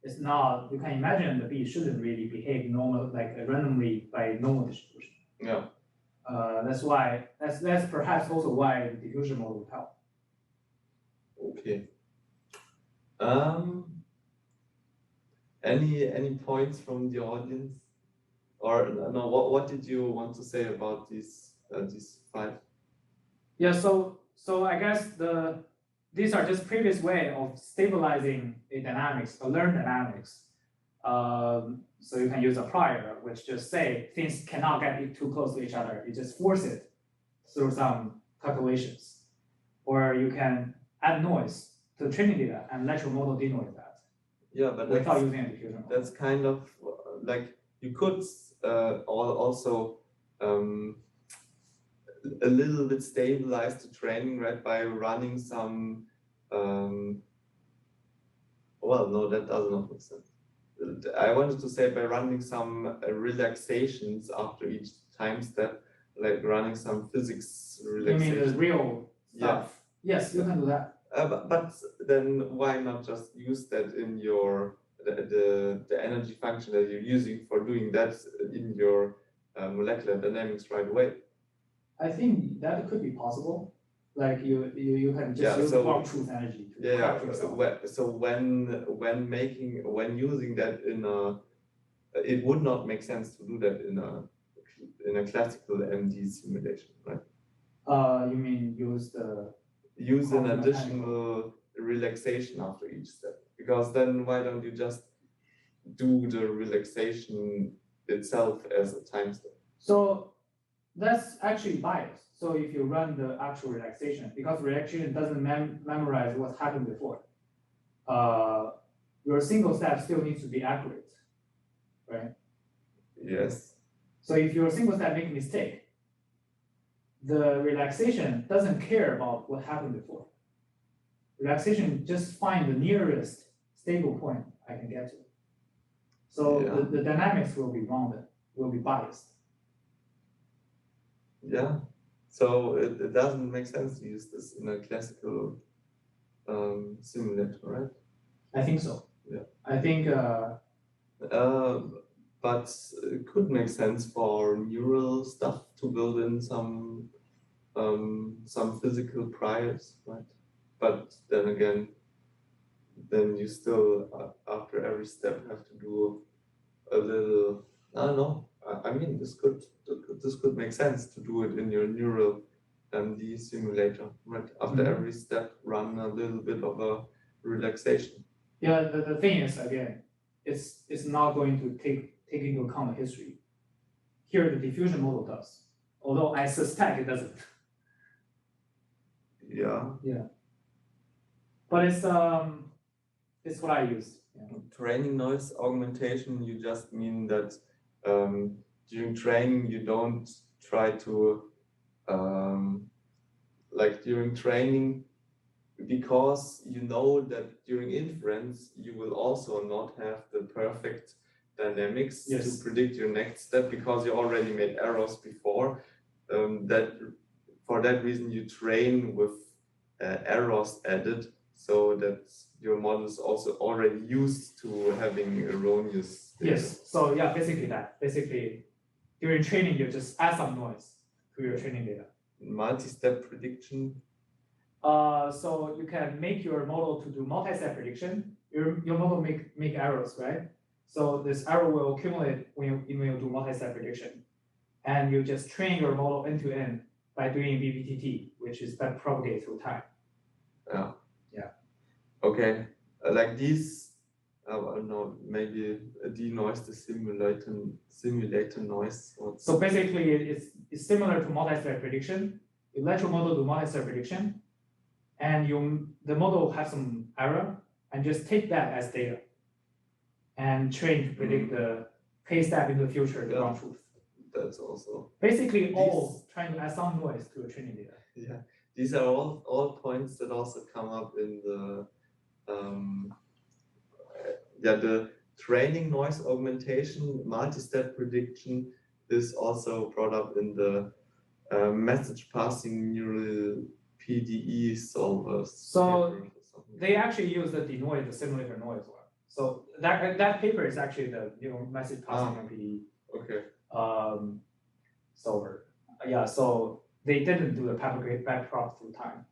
it's not, you can imagine the B shouldn't really behave normal, like randomly by normal distribution. Yeah. That's why, that's perhaps also why the diffusion model would help. Okay. Any points from the audience? Or no, what did you want to say about these 5? Yeah, so I guess these are just previous way of stabilizing a dynamics, a learned dynamics. So you can use a prior, which just say things cannot get too close to each other. You just force it through some calculations. Or you can add noise to the training data and let your model denoise that. Yeah, but without using a diffusion model. That's kind of like you could also a little bit stabilize the training, right, by running some well, no, that does not make sense. I wanted to say by running some relaxations after each time step, like running some physics relaxation. You mean the real stuff? Yeah. Yes, you can do that. But then why not just use that in your the energy function that you're using for doing that in your molecular dynamics right away? I think that could be possible. Like you can just use the ground truth energy to correct yourself. So when using that in a, it would not make sense to do that in a classical MD simulation, right? You mean use an additional relaxation after each step, because then why don't you just do the relaxation itself as a time step? So that's actually biased. So if you run the actual relaxation, because relaxation doesn't memorize what's happened before, your single step still needs to be accurate, right? Yes. So if your single step make a mistake, the relaxation doesn't care about what happened before. Relaxation just find the nearest stable point I can get to. So yeah. the dynamics will be rounded, will be biased. Yeah. So it doesn't make sense to use this in a classical simulator, right? I think so. Yeah. I think. But it could make sense for neural stuff to build in some physical priors, right? But then again, then you still after every step have to do a little. I don't know. I mean, this could make sense to do it in your neural MD simulator, right? After every step, run a little bit of a relaxation. Yeah, the thing is, again, it's not going to take into account the history. Here, the diffusion model does, although I suspect it doesn't. Yeah. Yeah. But it's what I use. Yeah. Training noise augmentation, you just mean that during training you don't try to like during training, because you know that during inference you will also not have the perfect dynamics to predict your next step, because you already made errors before. That for that reason you train with errors added, so that your model is also already used to having erroneous data. Yes. So yeah, basically that. Basically, during training you just add some noise to your training data. Multi-step prediction. So you can make your model to do multi-step prediction. Your model make errors, right? So this error will accumulate when you do multi-step prediction, and you just train your model end to end by doing BPTT, which is back propagate through time. Yeah. Yeah. Okay. Like these, I don't know, maybe denoise the simulator noise. So basically, it's similar to multi-step prediction. You let your model do multi-step prediction, and the model has some error, and just take that as data, and train to predict the k step in the future, the ground truth. That's also basically all trying to add some noise to a training data. Yeah, these are all points that also come up in the the training noise augmentation, multi-step prediction is also brought up in the message passing neural PDE solvers. So they actually use the denoise, the simulator noise one. So that paper is actually the message passing MPD Okay. solver. Yeah, so they didn't do the backprop through time.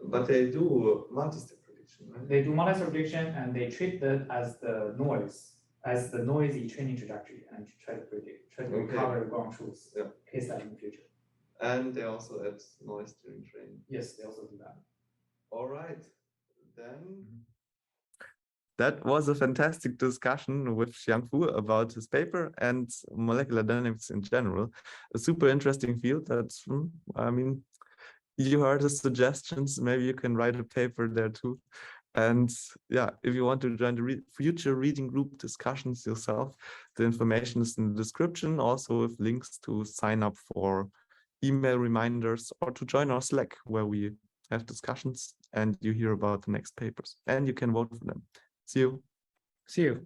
But they do multi-step prediction, right? They do multi-step prediction and they treat that as the noisy training trajectory and try to recover ground truths. Yeah. Case that in the future. And they also add noise during training. Yes, they also do that. All right, then. That was a fantastic discussion with Xiang Fu about his paper and molecular dynamics in general. A super interesting field. That's, I mean, you heard his suggestions. Maybe you can write a paper there too. And yeah, if you want to join the future reading group discussions yourself, the information is in the description, also with links to sign up for email reminders or to join our Slack where we have discussions and you hear about the next papers and you can vote for them. See you. See you.